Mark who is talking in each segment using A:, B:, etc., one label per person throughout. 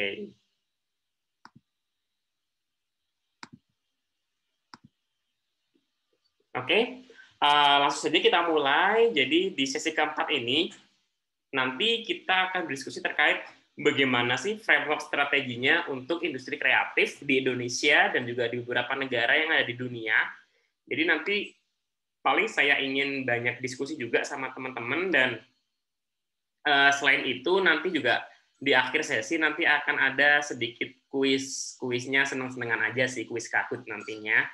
A: Oke. Oke, langsung saja kita mulai. Jadi di sesi keempat ini, nanti kita akan berdiskusi terkait bagaimana sih framework strateginya untuk industri kreatif di Indonesia dan juga di beberapa negara yang ada di dunia. Jadi nanti paling saya ingin banyak diskusi juga sama teman-teman, dan selain itu nanti juga di akhir sesi nanti akan ada sedikit kuisnya, seneng-senengan aja sih, kuis Kahoot nantinya.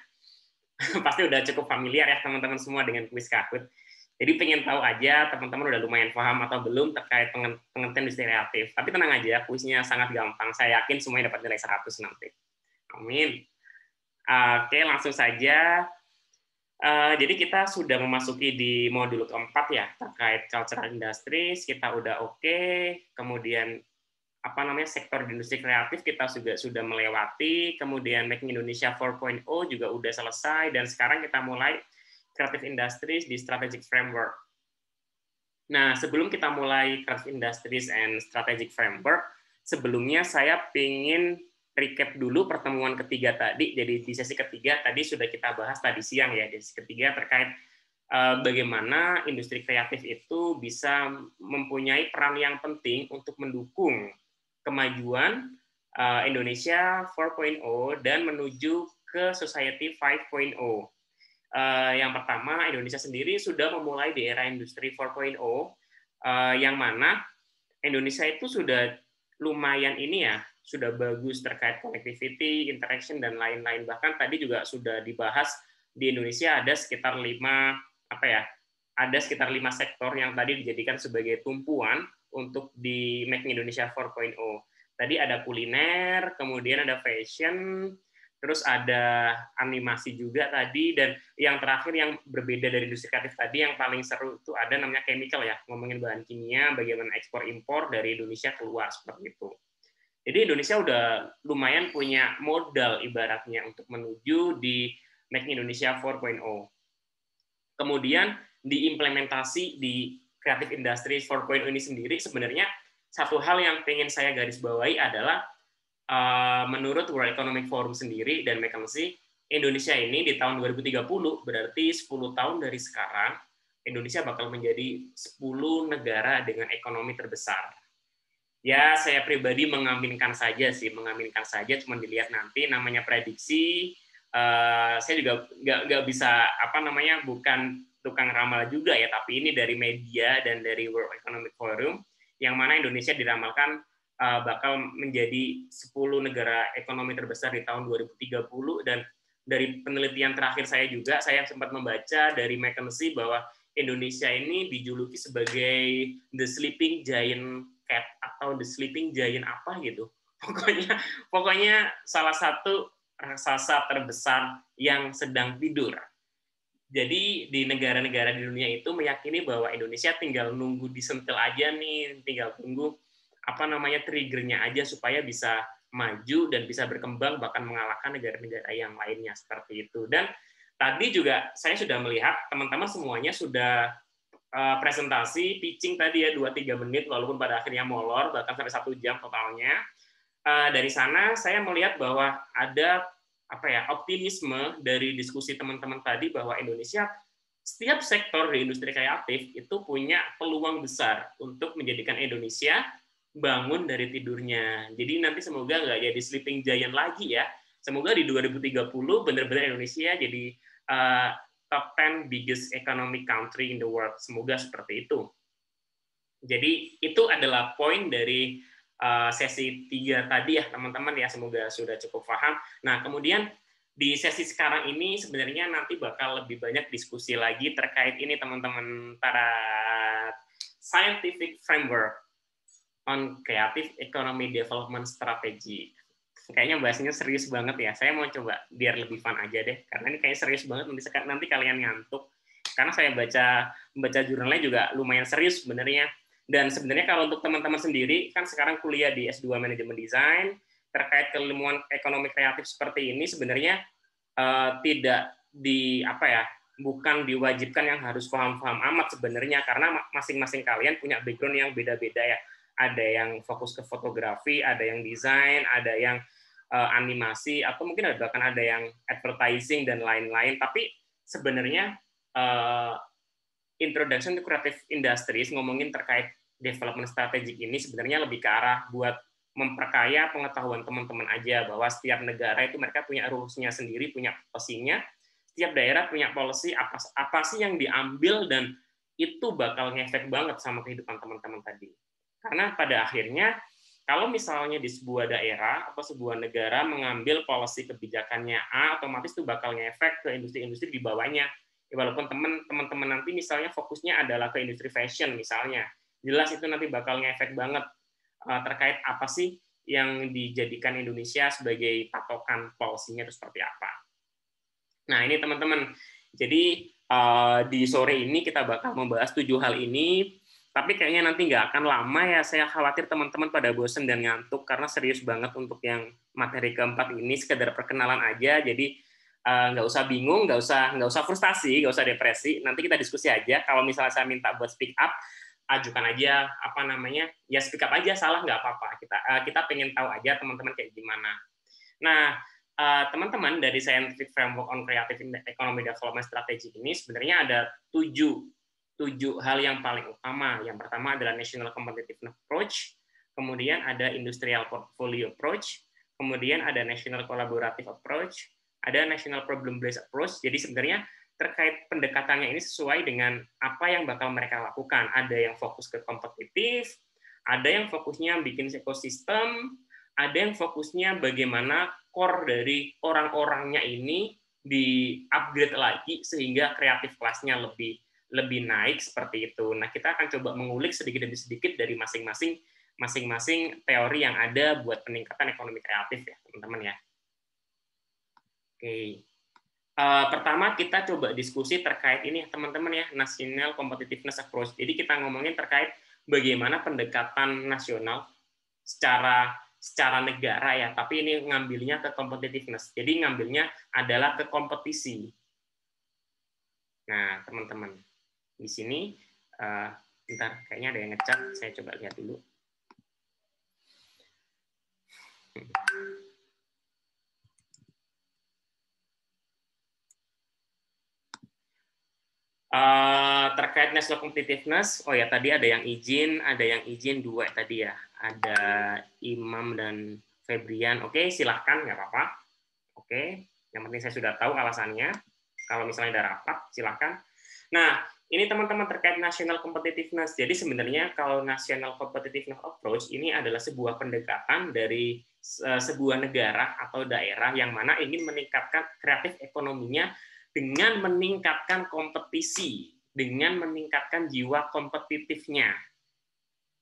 A: Pasti udah cukup familiar ya teman-teman semua dengan kuis Kahoot. Jadi pengen tahu aja teman-teman udah lumayan paham atau belum terkait pengertian industri kreatif. Tapi tenang aja, kuisnya sangat gampang. Saya yakin semuanya dapat nilai 100 nanti. Amin. Oke, langsung saja. Jadi kita sudah memasuki di modul keempat ya, terkait cultural industries, kita udah oke. Kemudian sektor industri kreatif kita juga sudah melewati, kemudian Making Indonesia 4.0 juga udah selesai, dan sekarang kita mulai Creative Industries di Strategic Framework. Nah, sebelum kita mulai Creative Industries and Strategic Framework, sebelumnya saya ingin recap dulu pertemuan ketiga tadi. Jadi di sesi ketiga tadi sudah kita bahas tadi siang ya, di sesi ketiga terkait bagaimana industri kreatif itu bisa mempunyai peran yang penting untuk mendukung kemajuan Indonesia 4.0 dan menuju ke Society 5.0. Yang pertama, Indonesia sendiri sudah memulai di era industri 4.0, yang mana Indonesia itu sudah lumayan ini ya, sudah bagus terkait connectivity, interaction, dan lain-lain. Bahkan tadi juga sudah dibahas di Indonesia ada sekitar 5 sektor yang tadi dijadikan sebagai tumpuan untuk di Making Indonesia 4.0. Tadi ada kuliner, kemudian ada fashion, terus ada animasi juga tadi, dan yang terakhir yang berbeda dari industri kreatif tadi yang paling seru itu ada namanya chemical ya, ngomongin bahan kimia, bagaimana ekspor impor dari Indonesia keluar seperti itu. Jadi Indonesia udah lumayan punya modal ibaratnya untuk menuju di Making Indonesia 4.0. Kemudian diimplementasi di Creative Industries 4.0 ini sendiri, sebenarnya satu hal yang pengen saya garis bawahi adalah menurut World Economic Forum sendiri dan McKinsey, Indonesia ini di tahun 2030, berarti 10 tahun dari sekarang, Indonesia bakal menjadi 10 negara dengan ekonomi terbesar. Ya, saya pribadi mengaminkan saja, cuma dilihat nanti, namanya prediksi. Saya juga nggak bisa bukan tukang ramal juga ya, tapi ini dari media dan dari World Economic Forum, yang mana Indonesia diramalkan bakal menjadi 10 negara ekonomi terbesar di tahun 2030, dan dari penelitian terakhir saya juga, saya sempat membaca dari McKinsey bahwa Indonesia ini dijuluki sebagai the sleeping giant cat atau the sleeping giant apa gitu. Pokoknya salah satu raksasa terbesar yang sedang tidur. Jadi di negara-negara di dunia itu meyakini bahwa Indonesia tinggal nunggu disentil aja nih, tinggal tunggu triggernya aja supaya bisa maju dan bisa berkembang, bahkan mengalahkan negara-negara yang lainnya seperti itu. Dan tadi juga saya sudah melihat teman-teman semuanya sudah presentasi, pitching tadi ya 2-3 menit, walaupun pada akhirnya molor, bahkan sampai 1 jam totalnya. Dari sana saya melihat bahwa ada optimisme dari diskusi teman-teman tadi bahwa Indonesia, setiap sektor di industri kreatif itu punya peluang besar untuk menjadikan Indonesia bangun dari tidurnya. Jadi nanti semoga nggak jadi sleeping giant lagi ya. Semoga di 2030 benar-benar Indonesia jadi top 10 biggest economic country in the world. Semoga seperti itu. Jadi itu adalah poin dari sesi 3 tadi ya teman-teman ya, semoga sudah cukup paham. Nah, kemudian di sesi sekarang ini sebenarnya nanti bakal lebih banyak diskusi lagi terkait ini teman-teman, para scientific framework on creative economy development strategy. Kayaknya bahasanya serius banget ya. Saya mau coba biar lebih fun aja deh, karena ini kayaknya serius banget, nanti kalian ngantuk. Karena saya baca jurnalnya juga lumayan serius sebenarnya. Dan sebenarnya kalau untuk teman-teman sendiri, kan sekarang kuliah di S2 Manajemen Desain, terkait keilmuan ekonomi kreatif seperti ini sebenarnya tidak bukan diwajibkan yang harus paham-paham amat sebenarnya, karena masing-masing kalian punya background yang beda-beda ya. ada yang fokus ke fotografi, ada yang desain, ada yang animasi, atau mungkin bahkan ada yang advertising dan lain-lain. Tapi sebenarnya introduction to creative industries ngomongin terkait development strategik ini sebenarnya lebih ke arah buat memperkaya pengetahuan teman-teman aja, bahwa setiap negara itu mereka punya rules-nya sendiri, punya policy-nya, setiap daerah punya policy apa sih yang diambil, dan itu bakal ngefek banget sama kehidupan teman-teman tadi. Karena pada akhirnya kalau misalnya di sebuah daerah atau sebuah negara mengambil policy kebijakannya A, otomatis itu bakal ngefek ke industri-industri di bawahnya. Walaupun teman-teman nanti misalnya fokusnya adalah ke industri fashion misalnya, jelas itu nanti bakal ngefek banget terkait apa sih yang dijadikan Indonesia sebagai patokan policy-nya itu seperti apa. Nah ini teman-teman, jadi di sore ini kita bakal membahas 7 hal ini, tapi kayaknya nanti nggak akan lama ya, saya khawatir teman-teman pada bosen dan ngantuk, karena serius banget untuk yang materi keempat ini, sekedar perkenalan aja, jadi nggak usah bingung, nggak usah frustasi, nggak usah depresi. Nanti kita diskusi aja. Kalau misalnya saya minta buat speak up, ajukan aja apa namanya, ya speak up aja, salah nggak apa-apa. Kita pengen tahu aja teman-teman kayak gimana. Nah, teman-teman dari Scientific Framework on Creative Economy Development Strategy ini sebenarnya ada 7 hal yang paling utama. Yang pertama adalah National Competitiveness Approach, kemudian ada Industrial Portfolio Approach, kemudian ada National Collaborative Approach, ada National Problem Based Approach. Jadi sebenarnya terkait pendekatannya ini sesuai dengan apa yang bakal mereka lakukan. Ada yang fokus ke kompetitif, ada yang fokusnya bikin ekosistem, ada yang fokusnya bagaimana core dari orang-orangnya ini di-upgrade lagi sehingga kreatif kelasnya lebih naik seperti itu. Nah, kita akan coba mengulik sedikit demi sedikit dari masing-masing teori yang ada buat peningkatan ekonomi kreatif ya, teman-teman ya. Oke. Pertama kita coba diskusi terkait ini teman-teman ya, National Competitiveness Approach. Jadi kita ngomongin terkait bagaimana pendekatan nasional secara negara ya, tapi ini ngambilnya ke competitiveness. Jadi ngambilnya adalah ke kompetisi. Nah, teman-teman, di sini bentar, kayaknya ada yang ngecat, saya coba lihat dulu. Terkait national competitiveness, oh ya tadi ada yang izin 2 tadi ya, ada Imam dan Febrian. Oke, silahkan, nggak apa-apa. Oke, yang penting saya sudah tahu alasannya. Kalau misalnya ada rapat, silahkan. Nah, ini teman-teman terkait national competitiveness. Jadi sebenarnya kalau national competitiveness approach ini adalah sebuah pendekatan dari sebuah negara atau daerah yang mana ingin meningkatkan kreatif ekonominya dengan meningkatkan kompetisi, dengan meningkatkan jiwa kompetitifnya.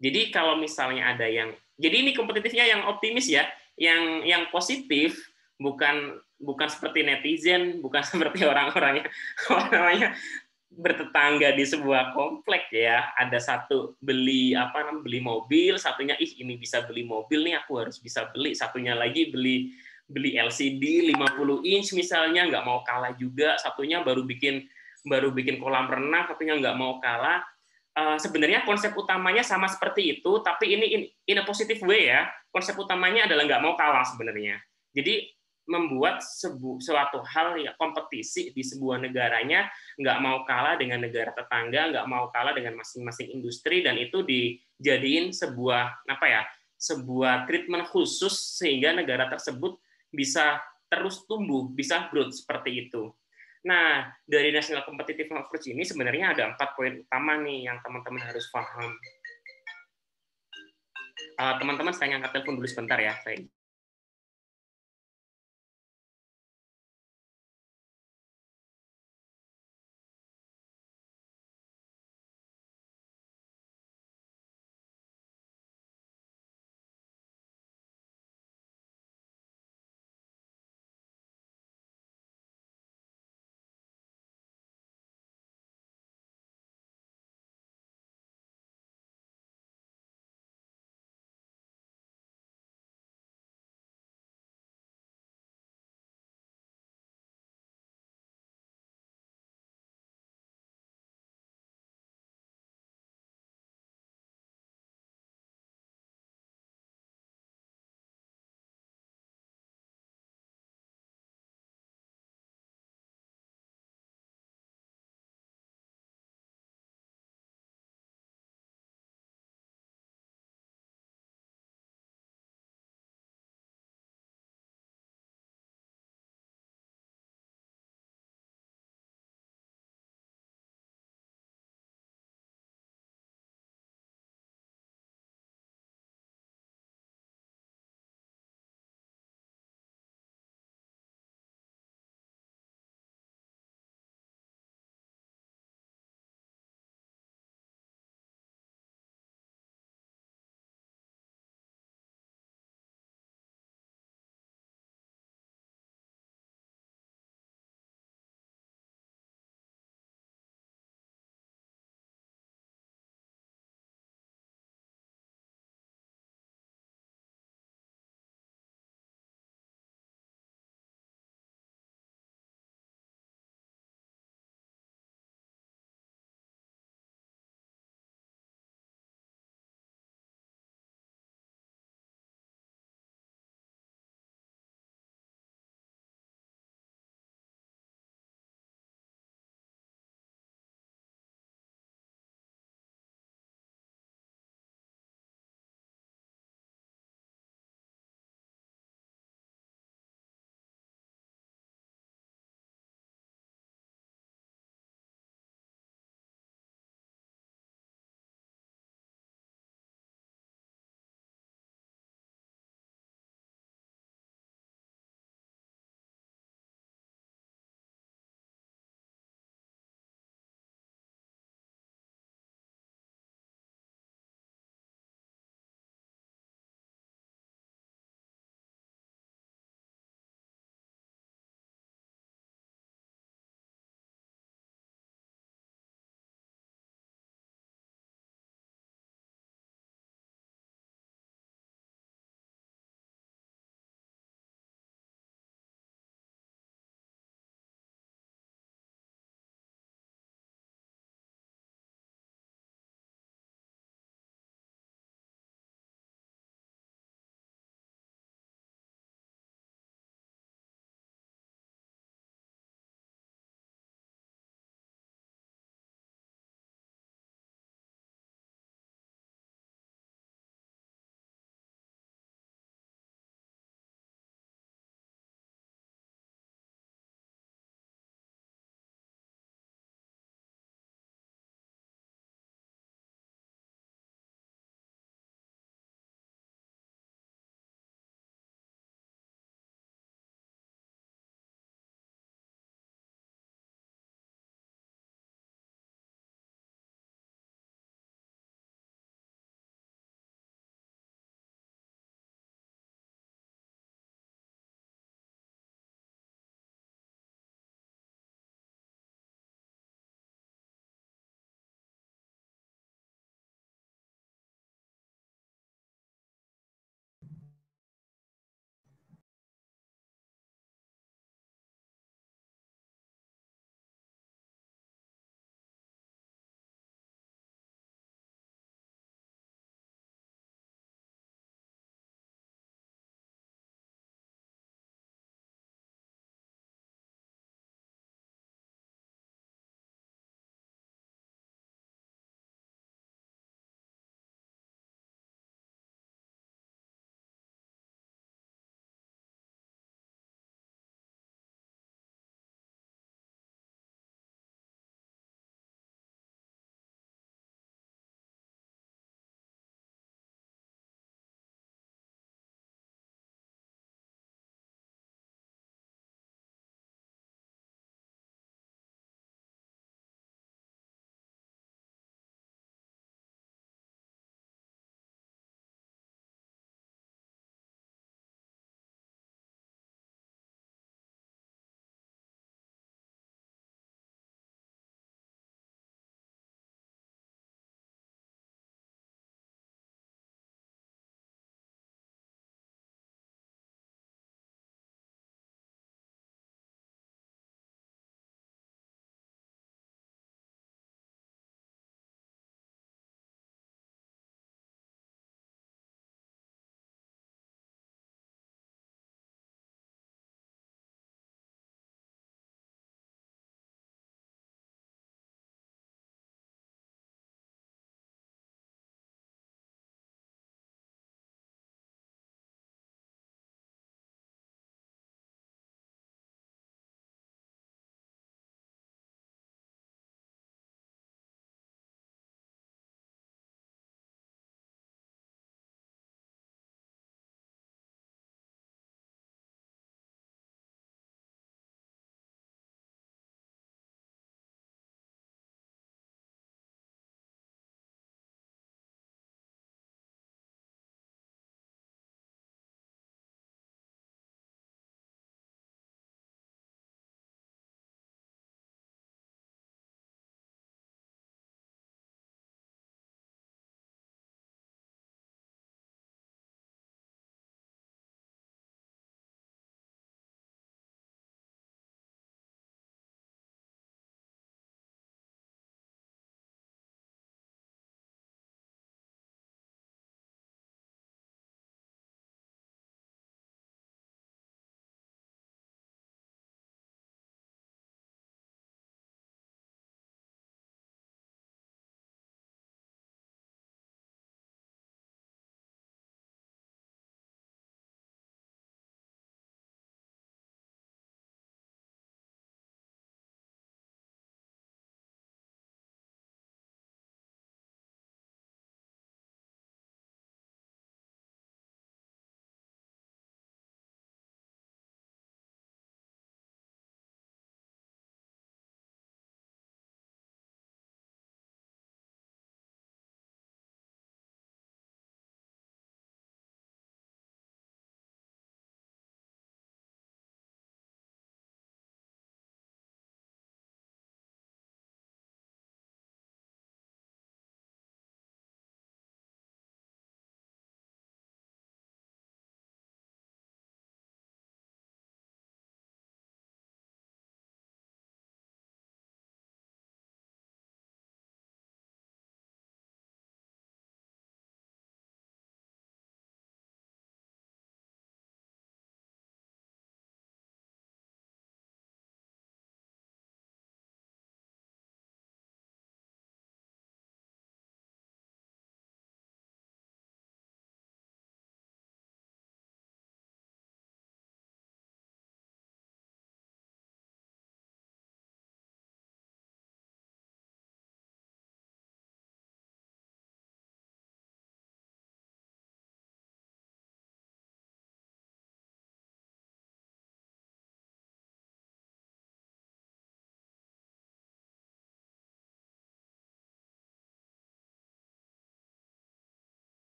A: Jadi kalau misalnya ada jadi ini kompetitifnya yang optimis ya, yang positif, bukan seperti netizen, bukan seperti orang-orang yang bertetangga di sebuah komplek ya, ada satu beli mobil, satunya ini bisa beli mobil nih, aku harus bisa beli, satunya lagi beli LCD 50 inch misalnya, nggak mau kalah juga, satunya baru bikin kolam renang, satunya nggak mau kalah. Sebenarnya konsep utamanya sama seperti itu, tapi ini in a positive way ya. Konsep utamanya adalah nggak mau kalah sebenarnya. Jadi membuat suatu hal ya, kompetisi di sebuah negaranya, nggak mau kalah dengan negara tetangga, nggak mau kalah dengan masing-masing industri, dan itu dijadiin sebuah treatment khusus sehingga negara tersebut bisa terus tumbuh, bisa growth seperti itu. Nah, dari National Competitive Approach ini sebenarnya ada 4 poin utama nih yang teman-teman harus paham. Teman-teman, saya ngangkat telepon dulu sebentar ya. Saya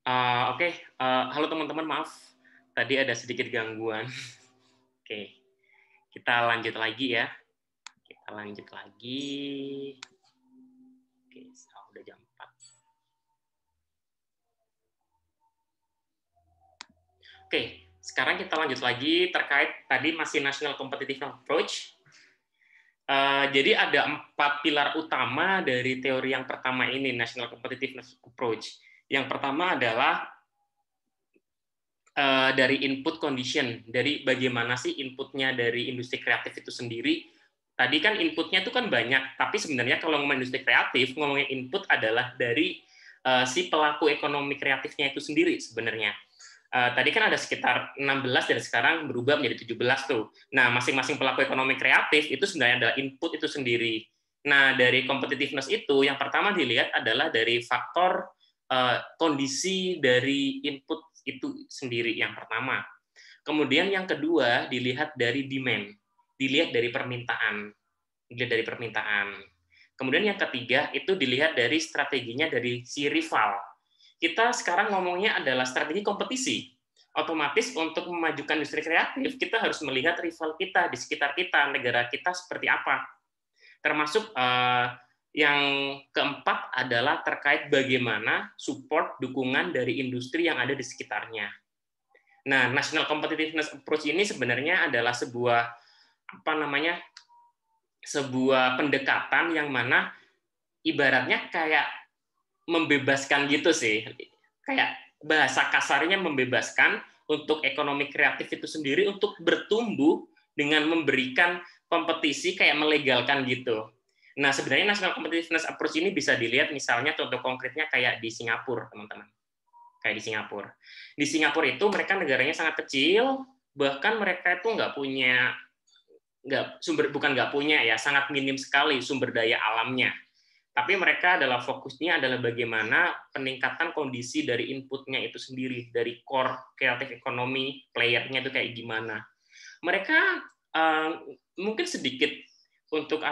A: Oke, halo teman-teman, maaf tadi ada sedikit gangguan. Oke, kita lanjut lagi ya. Kita lanjut lagi. Oke, udah jam 4. Oke, sekarang kita lanjut lagi terkait tadi masih National Competitiveness Approach. Jadi ada 4 pilar utama dari teori yang pertama ini, National Competitiveness Approach. Yang pertama adalah dari input condition, dari bagaimana sih inputnya dari industri kreatif itu sendiri. Tadi kan inputnya itu kan banyak, tapi sebenarnya kalau ngomongin industri kreatif, ngomongin input adalah dari si pelaku ekonomi kreatifnya itu sendiri sebenarnya. Tadi kan ada sekitar 16 dan sekarang berubah menjadi 17 tuh. Nah, masing-masing pelaku ekonomi kreatif itu sebenarnya adalah input itu sendiri. Nah, dari competitiveness itu yang pertama dilihat adalah dari faktor kondisi dari input itu sendiri yang pertama. Kemudian yang kedua dilihat dari demand, dilihat dari permintaan, dilihat dari permintaan. Kemudian yang ketiga itu dilihat dari strateginya dari si rival. Kita sekarang ngomongnya adalah strategi kompetisi. Otomatis untuk memajukan industri kreatif, kita harus melihat rival kita di sekitar kita, negara kita seperti apa. Termasuk yang keempat adalah terkait bagaimana support dukungan dari industri yang ada di sekitarnya. Nah, National Competitiveness Approach ini sebenarnya adalah sebuah pendekatan yang mana ibaratnya kayak membebaskan gitu sih, kayak bahasa kasarnya membebaskan untuk ekonomi kreatif itu sendiri untuk bertumbuh dengan memberikan kompetisi, kayak melegalkan gitu. Nah, sebenarnya National Competitiveness Approach ini bisa dilihat misalnya contoh konkretnya kayak di Singapura, teman-teman. Kayak di Singapura. Di Singapura itu mereka negaranya sangat kecil, bahkan mereka itu bukan nggak punya ya, sangat minim sekali sumber daya alamnya. Tapi mereka adalah fokusnya adalah bagaimana peningkatan kondisi dari inputnya itu sendiri, dari core kreatif ekonomi playernya itu kayak gimana. Mereka mungkin sedikit untuk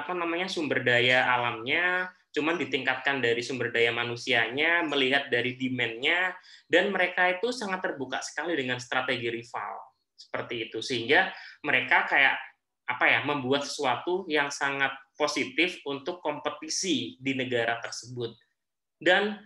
A: sumber daya alamnya, cuman ditingkatkan dari sumber daya manusianya, melihat dari demand-nya, dan mereka itu sangat terbuka sekali dengan strategi rival seperti itu, sehingga mereka kayak membuat sesuatu yang sangat positif untuk kompetisi di negara tersebut, dan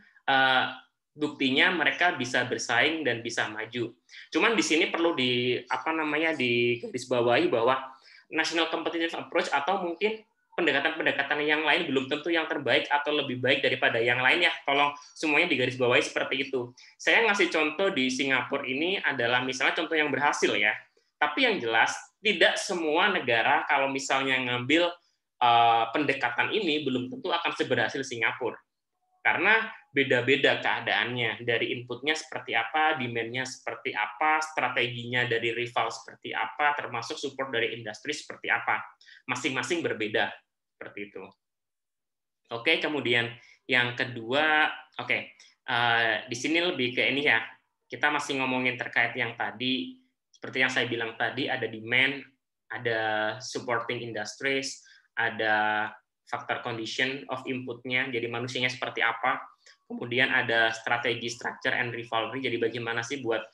A: buktinya mereka bisa bersaing dan bisa maju. Cuman di sini perlu digarisbawahi bahwa National Competitive Approach atau mungkin pendekatan-pendekatan yang lain belum tentu yang terbaik atau lebih baik daripada yang lain ya. Tolong semuanya digarisbawahi seperti itu. Saya ngasih contoh di Singapura ini adalah misalnya contoh yang berhasil ya. Tapi yang jelas tidak semua negara kalau misalnya ngambil pendekatan ini belum tentu akan seberhasil Singapura. Karena beda-beda keadaannya, dari inputnya seperti apa, demand-nya seperti apa, strateginya dari rival seperti apa, termasuk support dari industri seperti apa. Masing-masing berbeda, seperti itu. Oke, kemudian yang kedua, di sini lebih ke ini ya, kita masih ngomongin terkait yang tadi, seperti yang saya bilang tadi, ada demand, ada supporting industries, ada faktor condition of inputnya, jadi manusianya seperti apa, kemudian ada strategi, structure, and rivalry, jadi bagaimana sih buat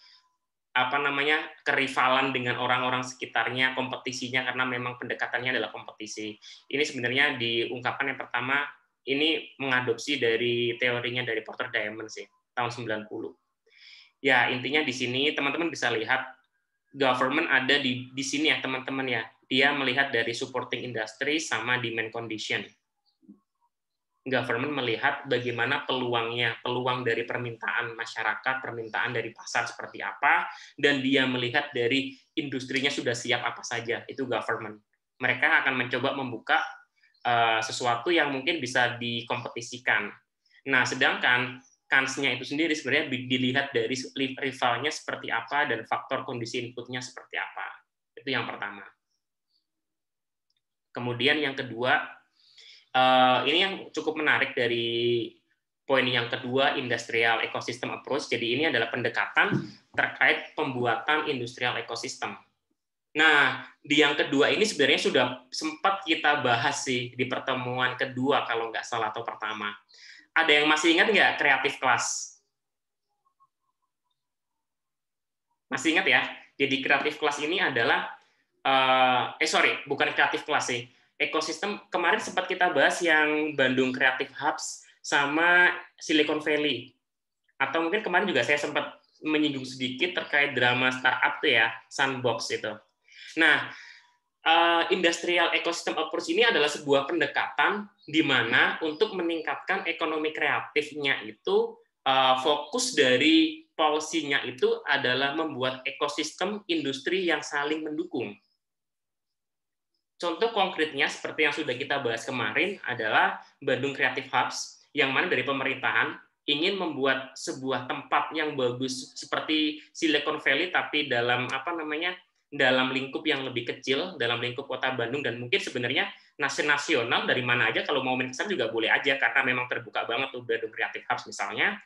A: kerivalan dengan orang-orang sekitarnya, kompetisinya, karena memang pendekatannya adalah kompetisi. Ini sebenarnya diungkapkan yang pertama, ini mengadopsi dari teorinya dari Porter Diamond sih, tahun 90. Ya, intinya di sini teman-teman bisa lihat government ada di sini ya, teman-teman ya. Dia melihat dari supporting industry sama demand condition. Government melihat bagaimana peluang dari permintaan masyarakat, permintaan dari pasar seperti apa, dan dia melihat dari industrinya sudah siap apa saja, itu government. Mereka akan mencoba membuka sesuatu yang mungkin bisa dikompetisikan. Nah, sedangkan kansnya itu sendiri sebenarnya dilihat dari rivalnya seperti apa dan faktor kondisi inputnya seperti apa. Itu yang pertama. Kemudian yang kedua, ini yang cukup menarik dari poin yang kedua, industrial ecosystem approach. Jadi ini adalah pendekatan terkait pembuatan industrial ecosystem. Nah, di yang kedua ini sebenarnya sudah sempat kita bahas sih di pertemuan kedua kalau nggak salah atau pertama. Ada yang masih ingat nggak Creative Class? Masih ingat ya? Jadi Creative Class ini adalah bukan Creative Class sih. Ekosistem kemarin sempat kita bahas yang Bandung Creative Hubs sama Silicon Valley. Atau mungkin kemarin juga saya sempat menyinggung sedikit terkait drama startup tuh ya, Sandbox itu. Nah, industrial ecosystem approach ini adalah sebuah pendekatan di mana untuk meningkatkan ekonomi kreatifnya itu fokus dari policy-nya itu adalah membuat ekosistem industri yang saling mendukung. Contoh konkretnya seperti yang sudah kita bahas kemarin adalah Bandung Creative Hubs, yang mana dari pemerintahan ingin membuat sebuah tempat yang bagus seperti Silicon Valley tapi dalam dalam lingkup yang lebih kecil, dalam lingkup kota Bandung, dan mungkin sebenarnya nasional dari mana aja kalau mau main kesana juga boleh aja karena memang terbuka banget tuh Bandung Creative Hubs misalnya.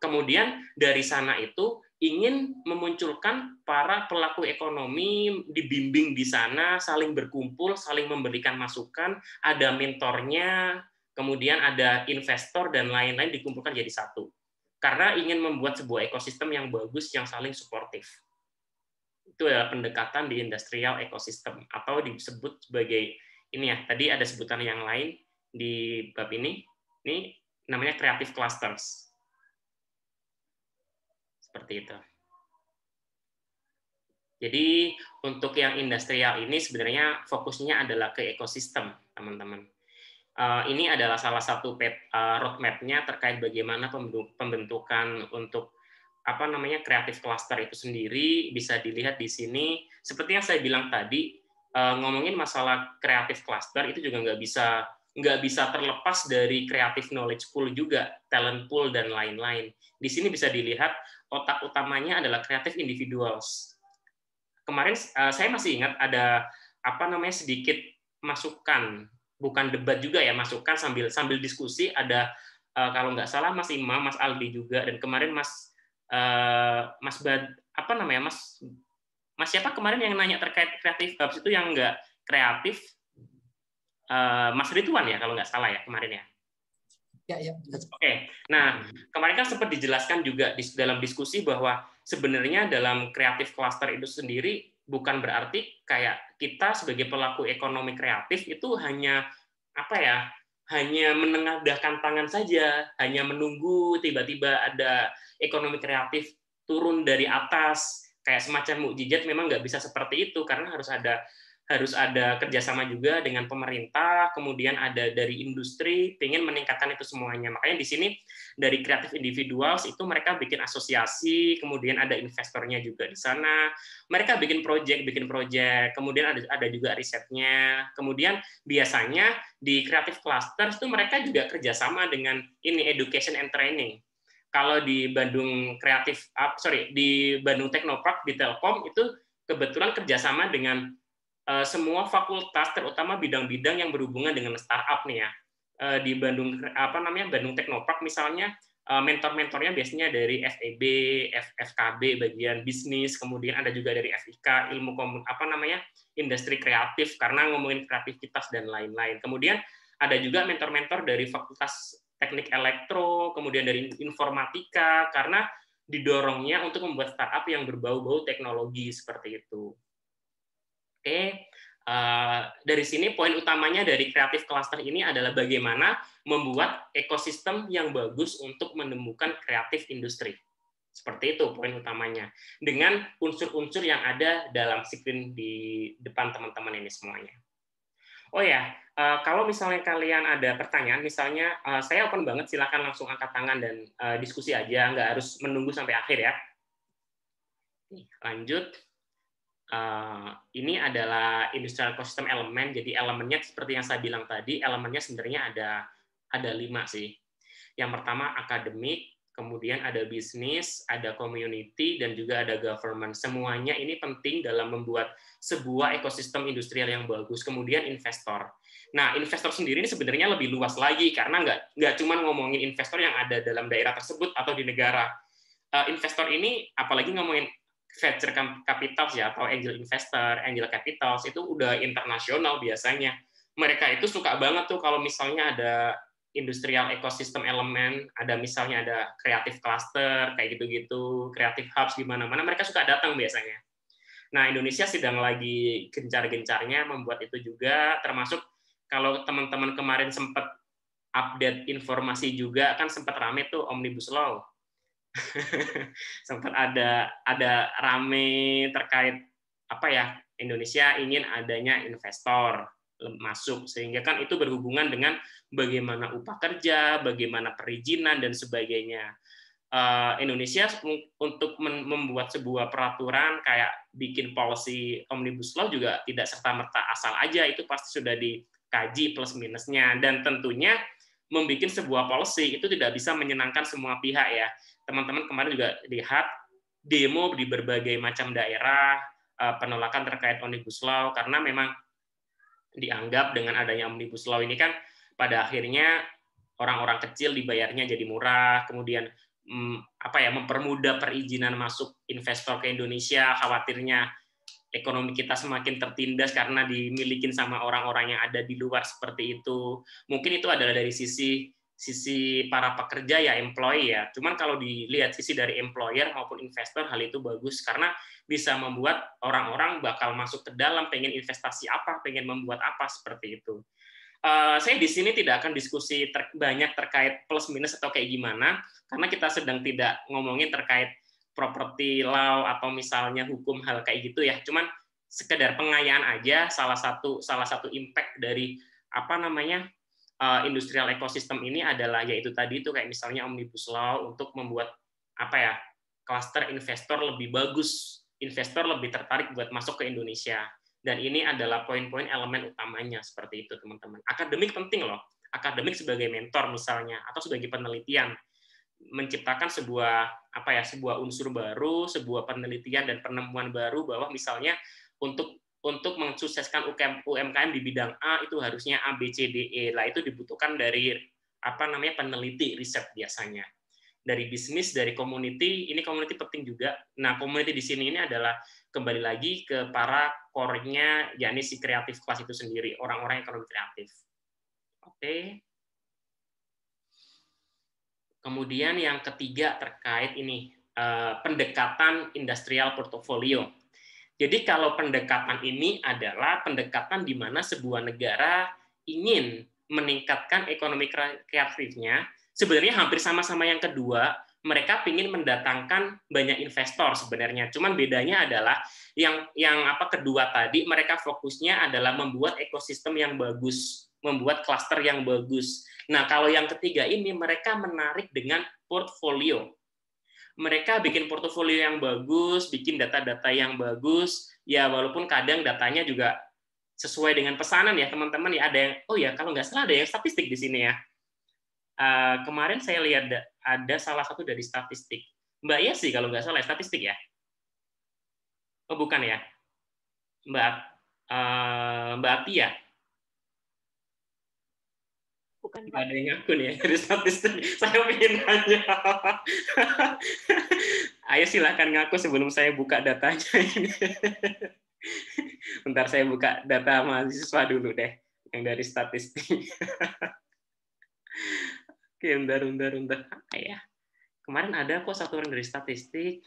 A: Kemudian dari sana itu ingin memunculkan para pelaku ekonomi dibimbing di sana, saling berkumpul, saling memberikan masukan, ada mentornya, kemudian ada investor dan lain-lain dikumpulkan jadi satu. Karena ingin membuat sebuah ekosistem yang bagus, yang saling suportif. Itu adalah pendekatan di industrial ecosystem atau disebut sebagai ini ya. Tadi ada sebutan yang lain di bab ini. Ini namanya creative clusters. Seperti itu. Jadi untuk yang industrial ini sebenarnya fokusnya adalah ke ekosistem, teman-teman. Ini adalah salah satu roadmap-nya terkait bagaimana pembentukan untuk creative cluster itu sendiri. Bisa dilihat di sini. Seperti yang saya bilang tadi, ngomongin masalah creative cluster itu juga nggak bisa terlepas dari creative knowledge pool juga, talent pool dan lain-lain. Di sini bisa dilihat otak utamanya adalah creative individuals. Kemarin saya masih ingat ada sedikit masukan, bukan debat juga ya, masukan sambil diskusi, ada kalau nggak salah Mas Imam, Mas Aldi juga, dan kemarin Mas siapa kemarin yang nanya terkait creative hubs itu yang nggak kreatif, Mas Ridwan ya kalau nggak salah ya kemarin ya.
B: Ya.
A: Oke. Nah, kemarin kan sempat dijelaskan juga dalam diskusi bahwa sebenarnya dalam creative cluster itu sendiri bukan berarti kayak kita sebagai pelaku ekonomi kreatif itu hanya hanya menengadahkan tangan saja, hanya menunggu tiba-tiba ada ekonomi kreatif turun dari atas kayak semacam mukjizat. Memang nggak bisa seperti itu karena harus ada kerjasama juga dengan pemerintah, kemudian ada dari industri, pengen meningkatkan itu semuanya. Makanya di sini dari creative individuals itu mereka bikin asosiasi, kemudian ada investornya juga di sana. Mereka bikin project, kemudian ada juga risetnya. Kemudian biasanya di creative cluster itu mereka juga kerjasama dengan ini education and training. Kalau di Bandung di Bandung Technopark di Telkom itu kebetulan kerjasama dengan semua fakultas, terutama bidang-bidang yang berhubungan dengan startup nih ya. Di Bandung Bandung Technopark misalnya, mentor-mentornya biasanya dari FEB, FKB bagian bisnis, kemudian ada juga dari FIK ilmu industri kreatif karena ngomongin kreativitas dan lain-lain. Kemudian ada juga mentor-mentor dari Fakultas Teknik Elektro, kemudian dari informatika karena didorongnya untuk membuat startup yang berbau-bau teknologi seperti itu. Oke, dari sini poin utamanya dari creative cluster ini adalah bagaimana membuat ekosistem yang bagus untuk menemukan kreatif industri. Seperti itu poin utamanya. Dengan unsur-unsur yang ada dalam screen di depan teman-teman ini semuanya. Oh ya, kalau misalnya kalian ada pertanyaan, misalnya saya open banget, silakan langsung angkat tangan dan diskusi aja, nggak harus menunggu sampai akhir ya. Lanjut. Ini adalah industrial ecosystem elemen. Jadi elemennya seperti yang saya bilang tadi, elemennya sebenarnya ada 5 sih. Yang pertama akademik, kemudian ada bisnis, ada community, dan juga ada government. Semuanya ini penting dalam membuat sebuah ekosistem industrial yang bagus. Kemudian investor. Nah, investor sendiri ini sebenarnya lebih luas lagi karena nggak cuma ngomongin investor yang ada dalam daerah tersebut atau di negara. Investor ini apalagi ngomongin venture capital ya atau angel investor, angel capitals itu udah internasional biasanya. Mereka itu suka banget tuh kalau misalnya ada industrial ecosystem elemen, ada misalnya ada creative cluster, kayak gitu-gitu, creative hubs di mana-mana, mereka suka datang biasanya. Nah, Indonesia sedang lagi gencar-gencarnya membuat itu juga, termasuk kalau teman-teman kemarin sempat update informasi juga, kan sempat rame tuh Omnibus Law. Sempat ada rame terkait apa ya, Indonesia ingin adanya investor masuk, sehingga kan itu berhubungan dengan bagaimana upah kerja, bagaimana perizinan dan sebagainya. Indonesia untuk membuat sebuah peraturan kayak bikin policy omnibus law juga tidak serta-merta asal aja, itu pasti sudah dikaji plus minusnya, dan tentunya membuat sebuah policy itu tidak bisa menyenangkan semua pihak ya. Teman-teman kemarin juga lihat demo di berbagai macam daerah, penolakan terkait omnibus law, karena memang dianggap dengan adanya omnibus law ini kan pada akhirnya orang-orang kecil dibayarnya jadi murah, kemudian mempermudah perizinan masuk investor ke Indonesia, khawatirnya ekonomi kita semakin tertindas karena dimilikin sama orang-orang yang ada di luar seperti itu. Mungkin itu adalah dari sisi para pekerja ya, employee ya. Cuman kalau dilihat sisi dari employer maupun investor, hal itu bagus karena bisa membuat orang-orang bakal masuk ke dalam, pengen investasi apa, pengen membuat apa, seperti itu. Saya di sini tidak akan diskusi banyak terkait plus minus atau kayak gimana, karena kita sedang tidak ngomongin terkait property law atau misalnya hukum hal kayak gitu ya. Cuman sekedar pengayaan aja, salah satu impact dari industrial ecosystem ini adalah yaitu tadi itu kayak misalnya omnibus law untuk membuat cluster investor lebih bagus, investor lebih tertarik buat masuk ke Indonesia. Dan ini adalah poin-poin elemen utamanya, seperti itu teman-teman. Akademik penting loh, akademik sebagai mentor misalnya, atau sebagai penelitian, menciptakan sebuah unsur baru, sebuah penelitian dan penemuan baru bahwa misalnya untuk mensukseskan UMKM di bidang A itu harusnya A, B, C, D, E. Lah itu dibutuhkan dari peneliti riset biasanya. Dari bisnis, dari community, ini community penting juga. Nah, community di sini ini adalah kembali lagi ke para core-nya, yakni si kreatif kelas itu sendiri, orang-orang ekonomi kreatif. Oke. Kemudian yang ketiga terkait ini, pendekatan industrial portfolio. Jadi kalau pendekatan ini adalah pendekatan di mana sebuah negara ingin meningkatkan ekonomi kreatifnya, sebenarnya hampir sama-sama yang kedua, mereka ingin mendatangkan banyak investor sebenarnya. Cuman bedanya adalah yang kedua tadi, mereka fokusnya adalah membuat ekosistem yang bagus, membuat klaster yang bagus. Nah, kalau yang ketiga ini mereka menarik dengan portfolio. Mereka bikin portofolio yang bagus, bikin data-data yang bagus, ya walaupun kadang datanya juga sesuai dengan pesanan ya teman-teman ya. Ada yang, oh ya kalau nggak salah ada yang statistik di sini ya. Kemarin saya lihat ada salah satu dari statistik. Mbak Yesi kalau nggak salah statistik ya? Oh bukan ya, Mbak Atia.
B: Bukan,
A: Pak. Ada yang ngaku nih ya dari statistik. Saya ingin nanya. Ayo silahkan ngaku sebelum saya buka datanya ini. Bentar saya buka data mahasiswa dulu deh, yang dari statistik. Oke, bentar. Apa ya? Kemarin ada kok satu orang dari statistik.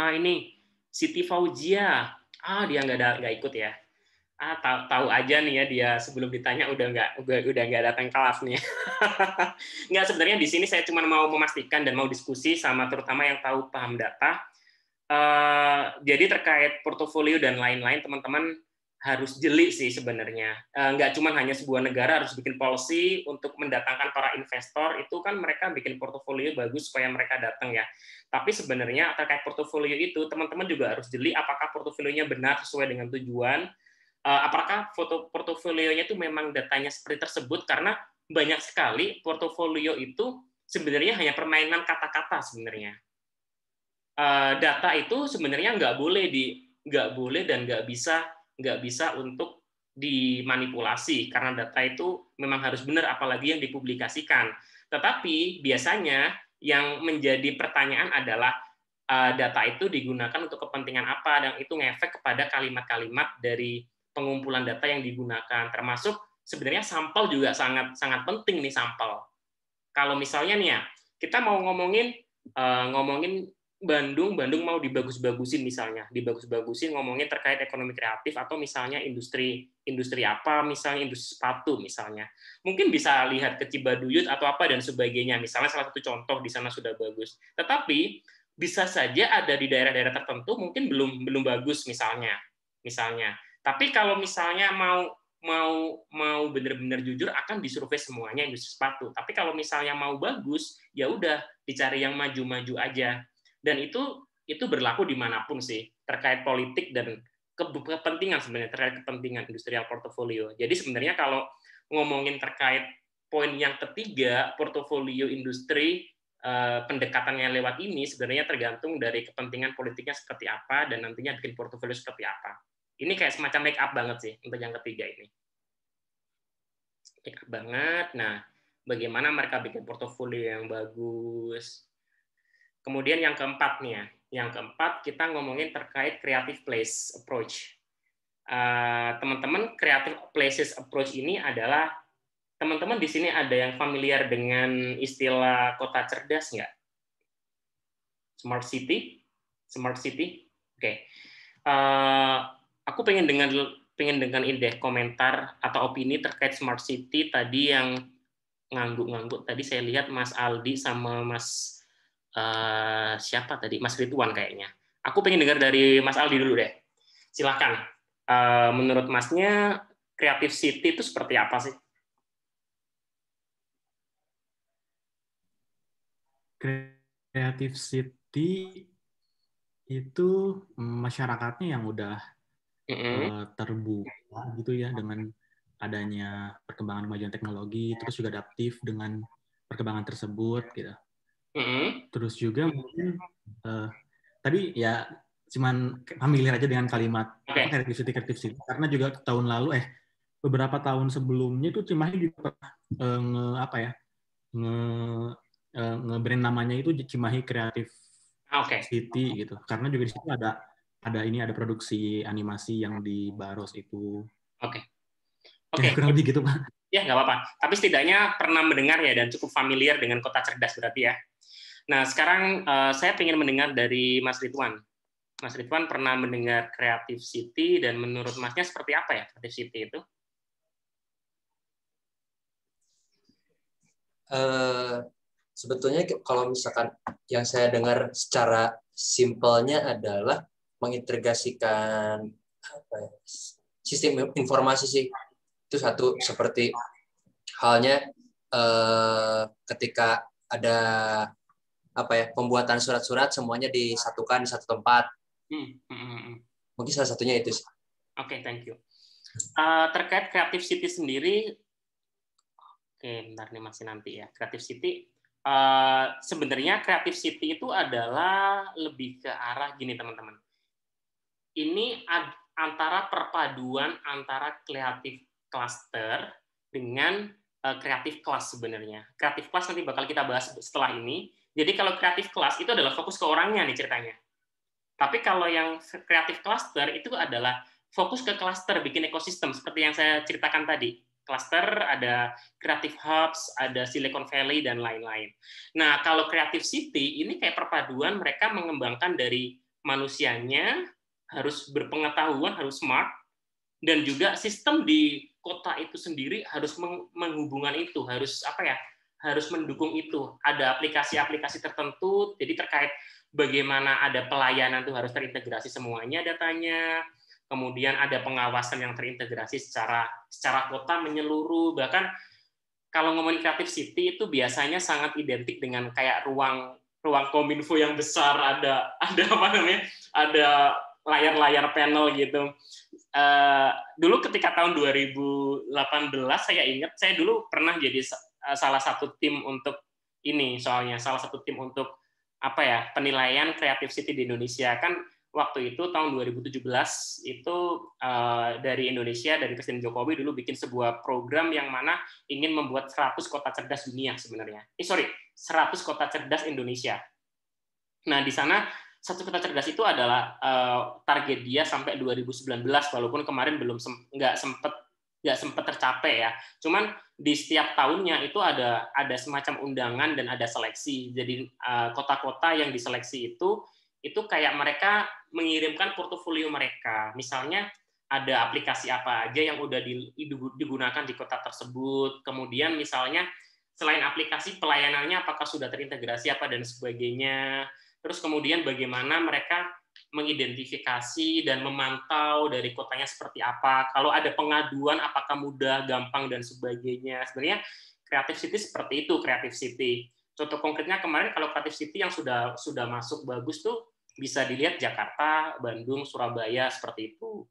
A: Ini Siti Fauzia. Dia nggak ikut ya. Tahu aja nih ya, dia sebelum ditanya udah nggak datang kelas nih. Nggak, sebenarnya di sini saya cuma mau memastikan dan mau diskusi sama terutama yang tahu paham data. Jadi terkait portofolio dan lain-lain, teman-teman harus jeli sih sebenarnya. Nggak cuma hanya sebuah negara harus bikin policy untuk mendatangkan para investor, itu kan mereka bikin portofolio bagus supaya mereka datang ya. Tapi sebenarnya terkait portofolio itu, teman-teman juga harus jeli apakah portofolionya benar sesuai dengan tujuan, apakah portofolionya itu memang datanya seperti tersebut, karena banyak sekali portofolio itu sebenarnya hanya permainan kata-kata sebenarnya. Data itu sebenarnya nggak boleh dan nggak bisa untuk dimanipulasi karena data itu memang harus benar apalagi yang dipublikasikan. Tetapi biasanya yang menjadi pertanyaan adalah data itu digunakan untuk kepentingan apa dan itu ngefek kepada kalimat-kalimat dari pengumpulan data yang digunakan. Termasuk sebenarnya sampel juga sangat sangat penting nih sampel. Kalau misalnya nih ya, kita mau ngomongin Bandung mau dibagus-bagusin misalnya, dibagus-bagusin ngomongin terkait ekonomi kreatif atau misalnya industri apa, misalnya industri sepatu misalnya. Mungkin bisa lihat ke Cibaduyut atau apa dan sebagainya, misalnya salah satu contoh di sana sudah bagus. Tetapi bisa saja ada di daerah-daerah tertentu mungkin belum bagus misalnya. Tapi kalau misalnya mau benar-benar jujur akan disurvei semuanya industri sepatu. Tapi kalau misalnya mau bagus, ya udah dicari yang maju-maju aja. Dan itu berlaku dimanapun sih terkait politik dan kepentingan sebenarnya terkait kepentingan industrial portfolio. Jadi sebenarnya kalau ngomongin terkait poin yang ketiga portofolio industri pendekatannya lewat ini sebenarnya tergantung dari kepentingan politiknya seperti apa dan nantinya bikin portofolio seperti apa. Ini kayak semacam make up banget sih untuk yang ketiga ini. Make up banget. Nah, bagaimana mereka bikin portofolio yang bagus. Kemudian yang keempat nih ya. Yang keempat kita ngomongin terkait creative place approach. Teman-teman, creative places approach ini adalah teman-teman di sini ada yang familiar dengan istilah kota cerdas nggak? Smart city? Oke. Aku pengen dengan ide komentar atau opini terkait smart city tadi yang ngangguk-ngangguk. Tadi saya lihat Mas Aldi sama Mas siapa tadi? Mas Ridwan kayaknya. Aku pengen dengar dari Mas Aldi dulu deh. Silakan. Menurut Masnya, creative city itu seperti apa sih?
B: Creative city itu masyarakatnya yang udah terbuka gitu ya dengan adanya perkembangan kemajuan teknologi, terus juga adaptif dengan perkembangan tersebut gitu. Terus juga mungkin tadi ya cuman familiar aja dengan kalimat creative city karena juga tahun lalu beberapa tahun sebelumnya itu Cimahi juga nge-brand namanya itu Cimahi Creative City gitu. Karena juga di situ ada produksi animasi yang di Baros itu.
A: Oke.
B: Ya, kurang lebih gitu, Pak.
A: Ya, nggak apa-apa. Tapi setidaknya pernah mendengar ya dan cukup familiar dengan kota cerdas berarti ya. Nah, sekarang saya ingin mendengar dari Mas Ridwan. Mas Ridwan pernah mendengar Creative City dan menurut Masnya seperti apa ya Creative City itu?
C: Sebetulnya kalau misalkan yang saya dengar secara simpelnya adalah mengintegrasikan sistem informasi sih. Itu satu, seperti halnya ketika ada pembuatan surat-surat semuanya disatukan di satu tempat. Mungkin salah satunya itu sih.
A: Oke, thank you. Terkait Creative City sendiri, bentar nih masih nanti ya. Creative City, sebenarnya Creative City itu adalah lebih ke arah gini teman-teman. Ini antara perpaduan antara creative cluster dengan creative class sebenarnya. Creative class nanti bakal kita bahas setelah ini. Jadi kalau creative class itu adalah fokus ke orangnya nih ceritanya. Tapi kalau yang creative cluster itu adalah fokus ke cluster, bikin ekosistem seperti yang saya ceritakan tadi. Cluster, ada creative hubs, ada Silicon Valley, dan lain-lain. Nah, kalau Creative City, ini kayak perpaduan mereka mengembangkan dari manusianya, harus berpengetahuan, harus smart, dan juga sistem di kota itu sendiri harus menghubungkan itu, harus harus mendukung itu. Ada aplikasi-aplikasi tertentu, jadi terkait bagaimana ada pelayanan itu harus terintegrasi semuanya datanya, kemudian ada pengawasan yang terintegrasi secara kota menyeluruh. Bahkan kalau ngomongin Creative City itu biasanya sangat identik dengan kayak ruang kominfo yang besar, ada ada layar panel gitu. Dulu ketika tahun 2018 saya ingat, saya dulu pernah jadi salah satu tim untuk ini, soalnya salah satu tim untuk penilaian Creative City di Indonesia. Kan waktu itu tahun 2017 itu dari Indonesia, dari Presiden Jokowi dulu bikin sebuah program yang mana ingin membuat 100 kota cerdas dunia sebenarnya. 100 kota cerdas Indonesia. Nah, di sana 1 kota cerdas itu adalah target dia sampai 2019, walaupun kemarin nggak sempat tercapai ya. Cuman di setiap tahunnya itu ada semacam undangan dan ada seleksi. Jadi kota-kota yang diseleksi itu kayak mereka mengirimkan portofolio mereka. Misalnya ada aplikasi apa aja yang udah digunakan di kota tersebut. Kemudian misalnya selain aplikasi, pelayanannya apakah sudah terintegrasi apa dan sebagainya. Terus kemudian bagaimana mereka mengidentifikasi dan memantau dari kotanya seperti apa. Kalau ada pengaduan apakah mudah, gampang, dan sebagainya. Sebenarnya Creative City seperti itu, Creative City. Contoh konkretnya kemarin kalau Creative City yang sudah masuk bagus tuh bisa dilihat Jakarta, Bandung, Surabaya seperti itu.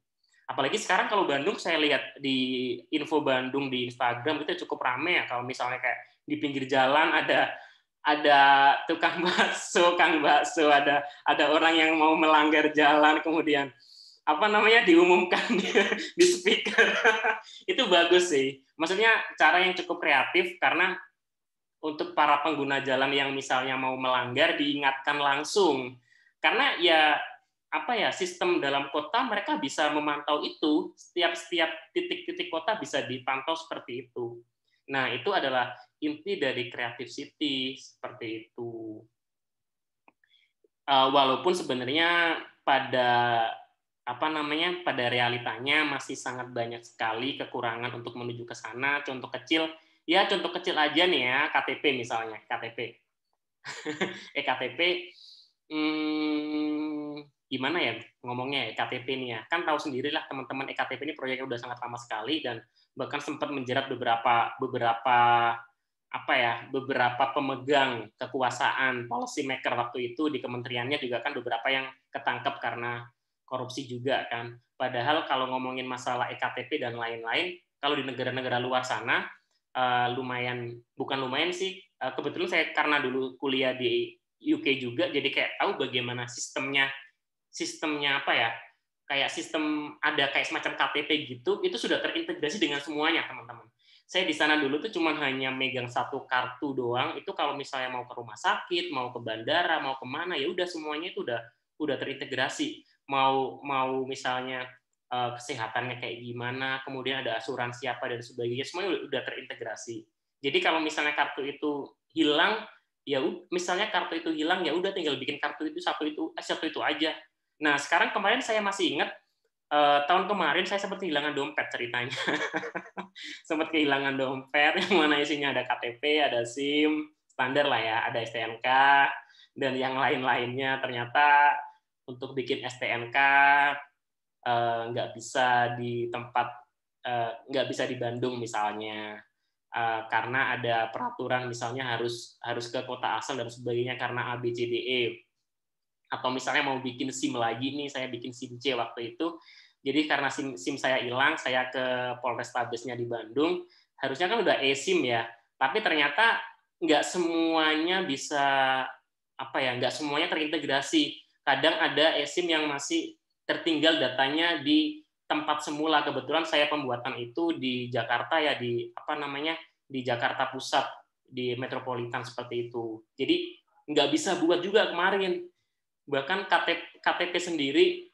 A: Apalagi sekarang kalau Bandung saya lihat di info Bandung di Instagram itu cukup ramai ya. Kalau misalnya kayak di pinggir jalan ada tukang bakso, ada orang yang mau melanggar jalan kemudian diumumkan di speaker. Itu bagus sih. Maksudnya cara yang cukup kreatif karena untuk para pengguna jalan yang misalnya mau melanggar diingatkan langsung. Karena sistem dalam kota mereka bisa memantau itu, setiap titik-titik kota bisa dipantau seperti itu. Nah, itu adalah inti dari Creative City seperti itu. Walaupun sebenarnya pada realitanya masih sangat banyak sekali kekurangan untuk menuju ke sana. Contoh kecil aja nih ya, KTP misalnya, KTP. KTP, gimana ya ngomongnya KTP nih ya. Kan tahu sendirilah teman-teman, KTP ini proyeknya udah sangat lama sekali dan bahkan sempat menjerat beberapa pemegang kekuasaan policy maker waktu itu di kementeriannya juga kan beberapa yang ketangkep karena korupsi juga kan. Padahal kalau ngomongin masalah EKTP dan lain-lain, kalau di negara-negara luar sana kebetulan saya karena dulu kuliah di UK juga, jadi kayak tahu bagaimana sistemnya kayak sistem ada kayak semacam KTP gitu, itu sudah terintegrasi dengan semuanya teman-teman. Saya di sana dulu tuh cuma hanya megang satu kartu doang, itu kalau misalnya mau ke rumah sakit, mau ke bandara, mau kemana, ya udah semuanya itu udah terintegrasi. Mau misalnya kesehatannya kayak gimana, kemudian ada asuransi apa dan sebagainya, semuanya udah terintegrasi. Jadi kalau misalnya kartu itu hilang, ya misalnya kartu itu hilang, ya udah tinggal bikin kartu itu satu itu aja. Nah, sekarang kemarin saya masih ingat tahun kemarin saya sempat kehilangan dompet ceritanya. Sempat kehilangan dompet yang mana isinya ada KTP, ada SIM, standar lah ya, ada STNK dan yang lain-lainnya. Ternyata untuk bikin STNK nggak bisa di tempat, nggak bisa di Bandung misalnya, karena ada peraturan misalnya harus ke kota asal dan sebagainya karena ABCDE. Atau misalnya mau bikin SIM lagi nih, saya bikin SIM C waktu itu. Jadi karena SIM saya hilang, saya ke Polrestabesnya di Bandung. Harusnya kan udah eSIM ya, tapi ternyata nggak semuanya bisa nggak semuanya terintegrasi. Kadang ada eSIM yang masih tertinggal datanya di tempat semula. Kebetulan saya pembuatan itu di Jakarta ya, di Jakarta Pusat, di Metropolitan seperti itu. Jadi nggak bisa buat juga kemarin. Bahkan KTP sendiri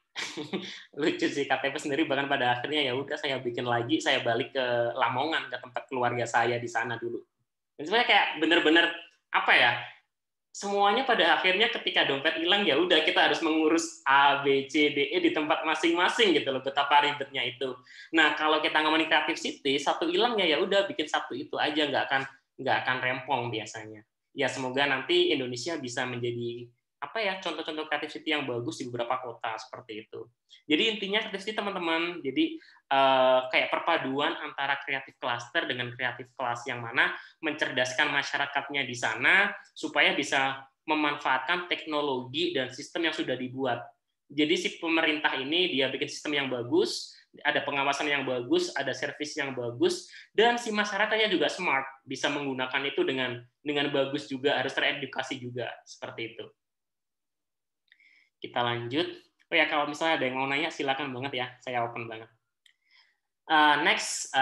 A: lucu sih, KTP sendiri bahkan pada akhirnya ya udah saya bikin lagi, saya balik ke Lamongan, ke tempat keluarga saya di sana dulu. Dan sebenarnya kayak bener-bener semuanya pada akhirnya ketika dompet hilang ya udah kita harus mengurus A, B, C, D, E di tempat masing-masing gitu loh, betapa ribetnya itu. Nah, kalau kita ngomongin Creative City, satu hilang ya udah bikin satu itu aja, nggak akan rempong biasanya. Ya semoga nanti Indonesia bisa menjadi contoh-contoh Creative City yang bagus di beberapa kota seperti itu. Jadi intinya Creative City teman-teman, jadi kayak perpaduan antara Creative Cluster dengan Creative Class yang mana mencerdaskan masyarakatnya di sana supaya bisa memanfaatkan teknologi dan sistem yang sudah dibuat. Jadi si pemerintah ini dia bikin sistem yang bagus, ada pengawasan yang bagus, ada servis yang bagus, dan si masyarakatnya juga smart, bisa menggunakan itu dengan bagus juga, harus teredukasi juga seperti itu. Kita lanjut. Oh ya, kalau misalnya ada yang mau nanya, silakan banget ya, saya open banget. Next,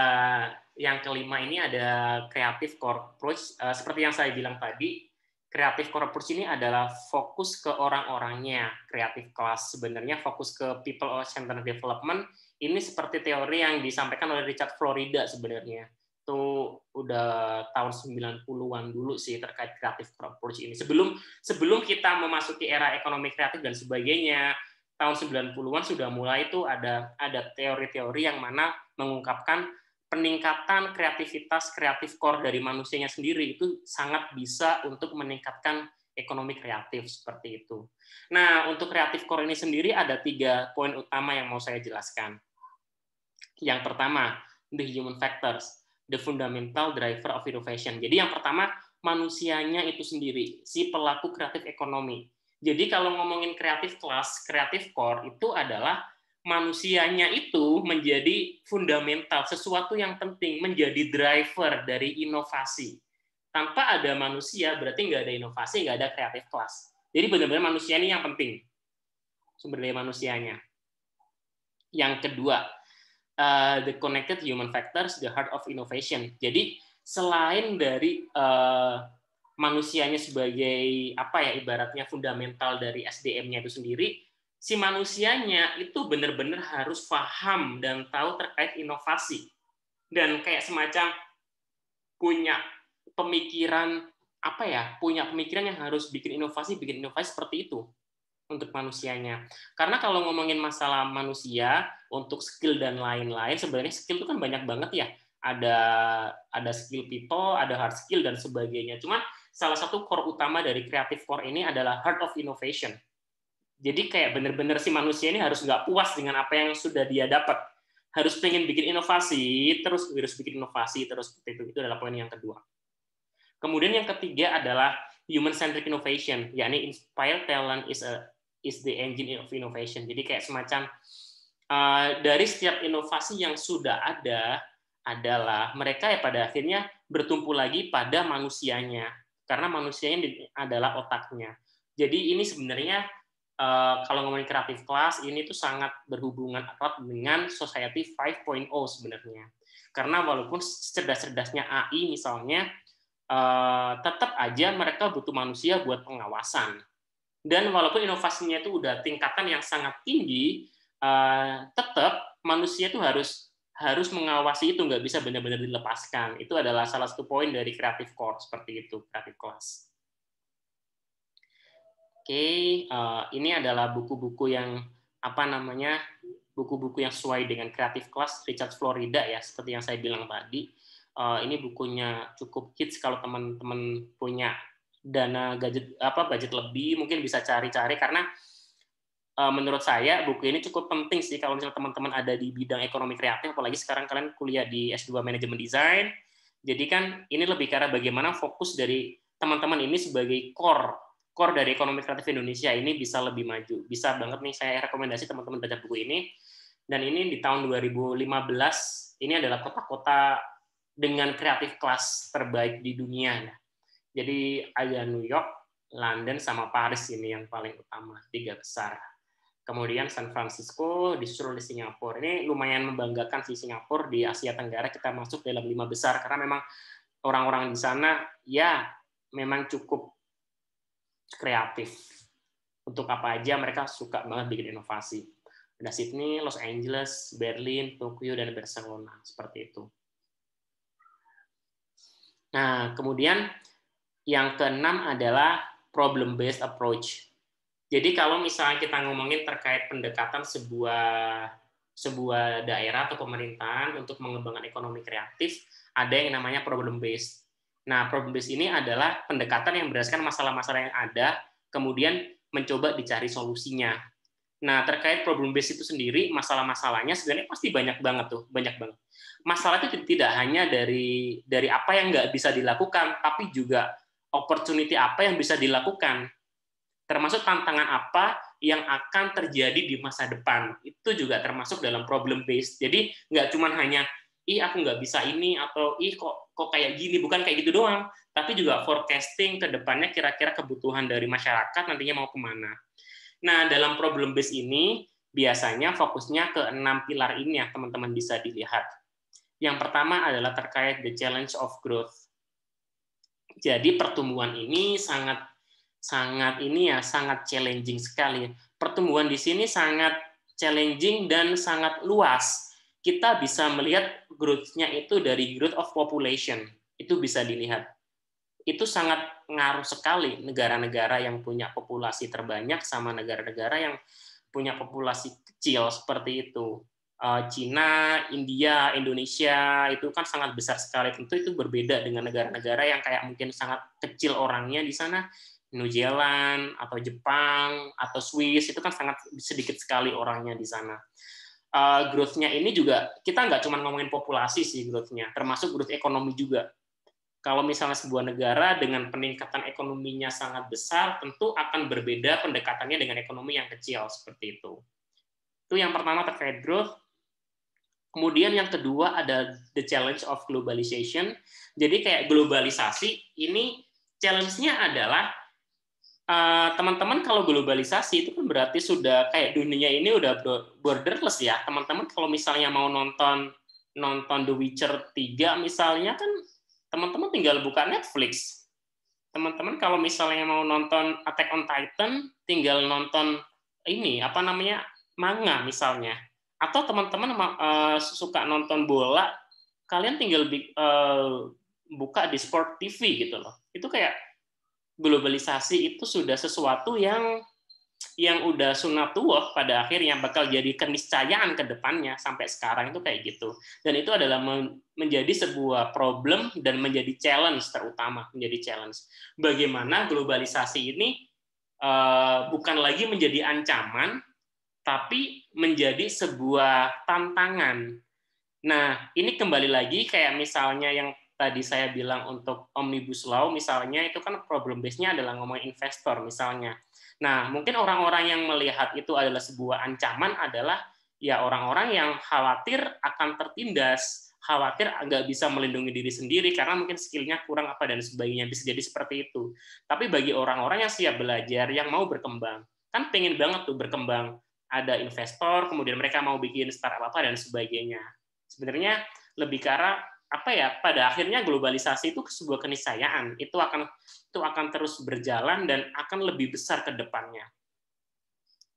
A: yang kelima ini ada creative core approach. Seperti yang saya bilang tadi, creative core approach ini adalah fokus ke orang-orangnya. Creative class sebenarnya fokus ke people centered development. Ini seperti teori yang disampaikan oleh Richard Florida sebenarnya. Itu udah tahun 90-an dulu sih terkait creative core approach ini. Sebelum kita memasuki era ekonomi kreatif dan sebagainya, tahun 90-an sudah mulai itu ada teori-teori yang mana mengungkapkan peningkatan kreativitas kreatif core dari manusianya sendiri itu sangat bisa untuk meningkatkan ekonomi kreatif seperti itu. Nah, untuk kreatif core ini sendiri ada 3 poin utama yang mau saya jelaskan. Yang pertama, the human factors, the fundamental driver of innovation. Jadi yang pertama, manusianya itu sendiri, si pelaku kreatif ekonomi. Jadi kalau ngomongin kreatif class, kreatif core itu adalah manusianya itu menjadi fundamental, sesuatu yang penting, menjadi driver dari inovasi. Tanpa ada manusia, berarti nggak ada inovasi, nggak ada kreatif class. Jadi benar-benar manusia ini yang penting, sumber daya manusianya. Yang kedua, the connected human factors, the heart of innovation. Jadi selain dari manusianya sebagai apa ya, ibaratnya fundamental dari SDM-nya itu sendiri, si manusianya itu benar-benar harus paham dan tahu terkait inovasi dan kayak semacam punya pemikiran apa ya, punya pemikiran yang harus bikin inovasi seperti itu untuk manusianya. Karena kalau ngomongin masalah manusia untuk skill dan lain-lain, sebenarnya skill itu kan banyak banget ya. Ada skill people, ada hard skill dan sebagainya. Cuman salah satu core utama dari creative core ini adalah heart of innovation. Jadi kayak benar-benar si manusia ini harus nggak puas dengan apa yang sudah dia dapat. Harus pengen bikin inovasi, terus bikin inovasi, terus seperti itu. Itu adalah poin yang kedua. Kemudian yang ketiga adalah human-centric innovation, yakni inspired talent is the engine of innovation. Jadi kayak semacam dari setiap inovasi yang sudah ada adalah mereka ya pada akhirnya bertumpu lagi pada manusianya. Karena manusianya adalah otaknya. Jadi ini sebenarnya kalau ngomongin creative class ini tuh sangat berhubungan erat dengan society 5.0 sebenarnya. Karena walaupun cerdas-cerdasnya AI misalnya, tetap aja mereka butuh manusia buat pengawasan. Dan walaupun inovasinya itu udah tingkatan yang sangat tinggi, tetap manusia itu harus mengawasi itu, nggak bisa benar-benar dilepaskan. Itu adalah salah satu poin dari creative core seperti itu, creative class. Oke, ini adalah buku-buku yang buku-buku yang sesuai dengan creative class Richard Florida ya, seperti yang saya bilang tadi. Ini bukunya cukup hits kalau teman-teman punya dana budget lebih, mungkin bisa cari-cari karena menurut saya buku ini cukup penting sih kalau misalnya teman-teman ada di bidang ekonomi kreatif, apalagi sekarang kalian kuliah di S2 Manajemen Desain. Jadi kan ini lebih ke arah bagaimana fokus dari teman-teman ini sebagai core dari ekonomi kreatif Indonesia ini bisa lebih maju. Bisa banget nih saya rekomendasi teman-teman baca buku ini. Dan ini di tahun 2015 ini adalah kota-kota dengan kreatif kelas terbaik di dunia. Jadi ada New York, London, sama Paris ini yang paling utama, 3 besar. Kemudian San Francisco, disusul di Singapura. Ini lumayan membanggakan sih Singapura di Asia Tenggara kita masuk dalam 5 besar karena memang orang-orang di sana ya memang cukup kreatif. Untuk apa aja mereka suka banget bikin inovasi. Ada Sydney, Los Angeles, Berlin, Tokyo, dan Barcelona. Seperti itu. Nah, kemudian yang keenam adalah problem-based approach. Jadi kalau misalnya kita ngomongin terkait pendekatan sebuah daerah atau pemerintahan untuk mengembangkan ekonomi kreatif, ada yang namanya problem-based. Nah, problem-based ini adalah pendekatan yang berdasarkan masalah-masalah yang ada, kemudian mencoba dicari solusinya. Nah, terkait problem-based itu sendiri, masalah-masalahnya sebenarnya pasti banyak banget tuh, banyak banget. Masalah itu tidak hanya dari apa yang nggak bisa dilakukan, tapi juga opportunity apa yang bisa dilakukan. Termasuk tantangan apa yang akan terjadi di masa depan. Itu juga termasuk dalam problem-based. Jadi, nggak cuma hanya aku nggak bisa ini, atau kok kayak gini, bukan kayak gitu doang, tapi juga forecasting ke depannya kira-kira kebutuhan dari masyarakat nantinya mau kemana. Nah, dalam problem base ini biasanya fokusnya ke 6 pilar ini yang teman-teman bisa dilihat. Yang pertama adalah terkait the challenge of growth. Jadi pertumbuhan ini sangat challenging sekali. Pertumbuhan di sini sangat challenging dan sangat luas. Kita bisa melihat growth-nya itu dari growth of population. Itu bisa dilihat. Itu sangat ngaruh sekali negara-negara yang punya populasi terbanyak sama negara-negara yang punya populasi kecil seperti itu. Cina, India, Indonesia itu kan sangat besar sekali. Tentu itu berbeda dengan negara-negara yang kayak mungkin sangat kecil orangnya di sana. New Zealand atau Jepang atau Swiss itu kan sangat sedikit sekali orangnya di sana. Growth-nya ini juga kita nggak cuma ngomongin populasi sih growth-nya, termasuk growth ekonomi juga. Kalau misalnya sebuah negara dengan peningkatan ekonominya sangat besar, tentu akan berbeda pendekatannya dengan ekonomi yang kecil seperti itu. Itu yang pertama terkait growth. Kemudian yang kedua ada the challenge of globalization. Jadi kayak globalisasi ini challenge-nya adalah teman-teman kalau globalisasi itu kan berarti sudah kayak dunia ini udah borderless ya. Teman-teman kalau misalnya mau nonton The Witcher 3 misalnya kan teman-teman tinggal buka Netflix. Teman-teman kalau misalnya mau nonton Attack on Titan tinggal nonton ini apa namanya manga misalnya. Atau teman-teman suka nonton bola, kalian tinggal buka di Sport TV gitu loh. Itu kayak globalisasi itu sudah sesuatu yang udah sunatullah pada akhirnya bakal jadi keniscayaan ke depannya sampai sekarang itu kayak gitu. Dan itu adalah menjadi sebuah problem dan menjadi challenge terutama, menjadi challenge. Bagaimana globalisasi ini bukan lagi menjadi ancaman, tapi menjadi sebuah tantangan. Nah, ini kembali lagi kayak misalnya yang tadi saya bilang untuk Omnibus Law, misalnya itu kan problem base-nya adalah ngomongin investor misalnya. Nah, mungkin orang-orang yang melihat itu adalah sebuah ancaman adalah ya orang-orang yang khawatir akan tertindas, khawatir nggak bisa melindungi diri sendiri karena mungkin skill-nya kurang apa dan sebagainya, bisa jadi seperti itu. Tapi bagi orang-orang yang siap belajar, yang mau berkembang, kan pengen banget tuh berkembang, ada investor, kemudian mereka mau bikin startup apa dan sebagainya. Sebenarnya lebih ke arah apa ya? Pada akhirnya globalisasi itu sebuah keniscayaan. Itu akan terus berjalan dan akan lebih besar ke depannya.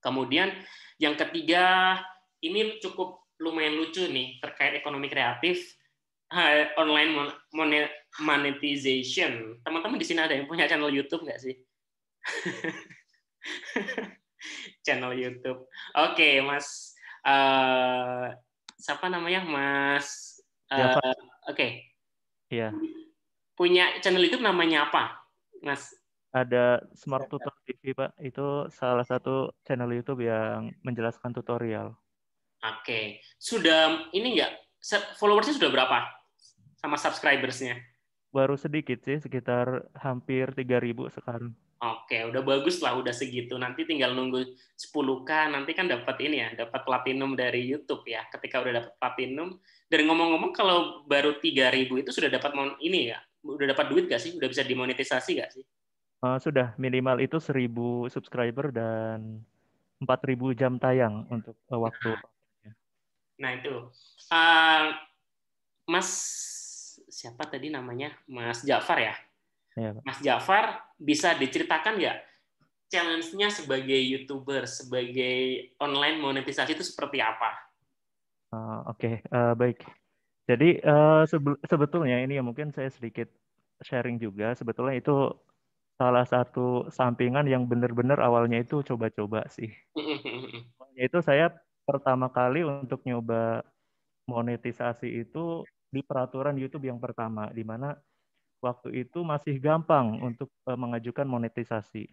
A: Kemudian yang ketiga, ini cukup lumayan lucu nih terkait ekonomi kreatif, online monetization. Teman-teman di sini ada yang punya channel YouTube nggak sih? Channel YouTube. Oke, Mas. Siapa namanya, Mas? Oke.
D: Iya.
A: Punya channel YouTube namanya apa, Mas?
D: Ada Smart Tutor TV, Pak. Itu salah satu channel YouTube yang menjelaskan tutorial.
A: Oke. Sudah ini nggak? Followersnya sudah berapa? Sama subscribersnya?
D: Baru sedikit sih, sekitar hampir 3.000 sekarang.
A: Oke, udah bagus lah, udah segitu. Nanti tinggal nunggu 10K, nanti kan dapat ini ya, dapat platinum dari YouTube ya. Ketika udah dapat platinum, dan ngomong-ngomong kalau baru 3.000 itu sudah dapat ini ya, udah dapat duit gak sih? Udah bisa dimonetisasi gak sih?
D: Sudah, minimal itu 1.000 subscriber dan 4.000 jam tayang untuk waktu.
A: Nah itu, Mas siapa tadi namanya? Mas Jafar ya? Ya, Mas Jafar, bisa diceritakan nggak challenge-nya sebagai YouTuber, sebagai online monetisasi itu seperti apa?
D: Oke, baik. Jadi sebetulnya ini ya mungkin saya sedikit sharing juga. Sebetulnya itu salah satu sampingan yang benar-benar awalnya itu coba-coba sih. Itu saya pertama kali untuk nyoba monetisasi itu di peraturan YouTube yang pertama, di mana waktu itu masih gampang untuk mengajukan monetisasi.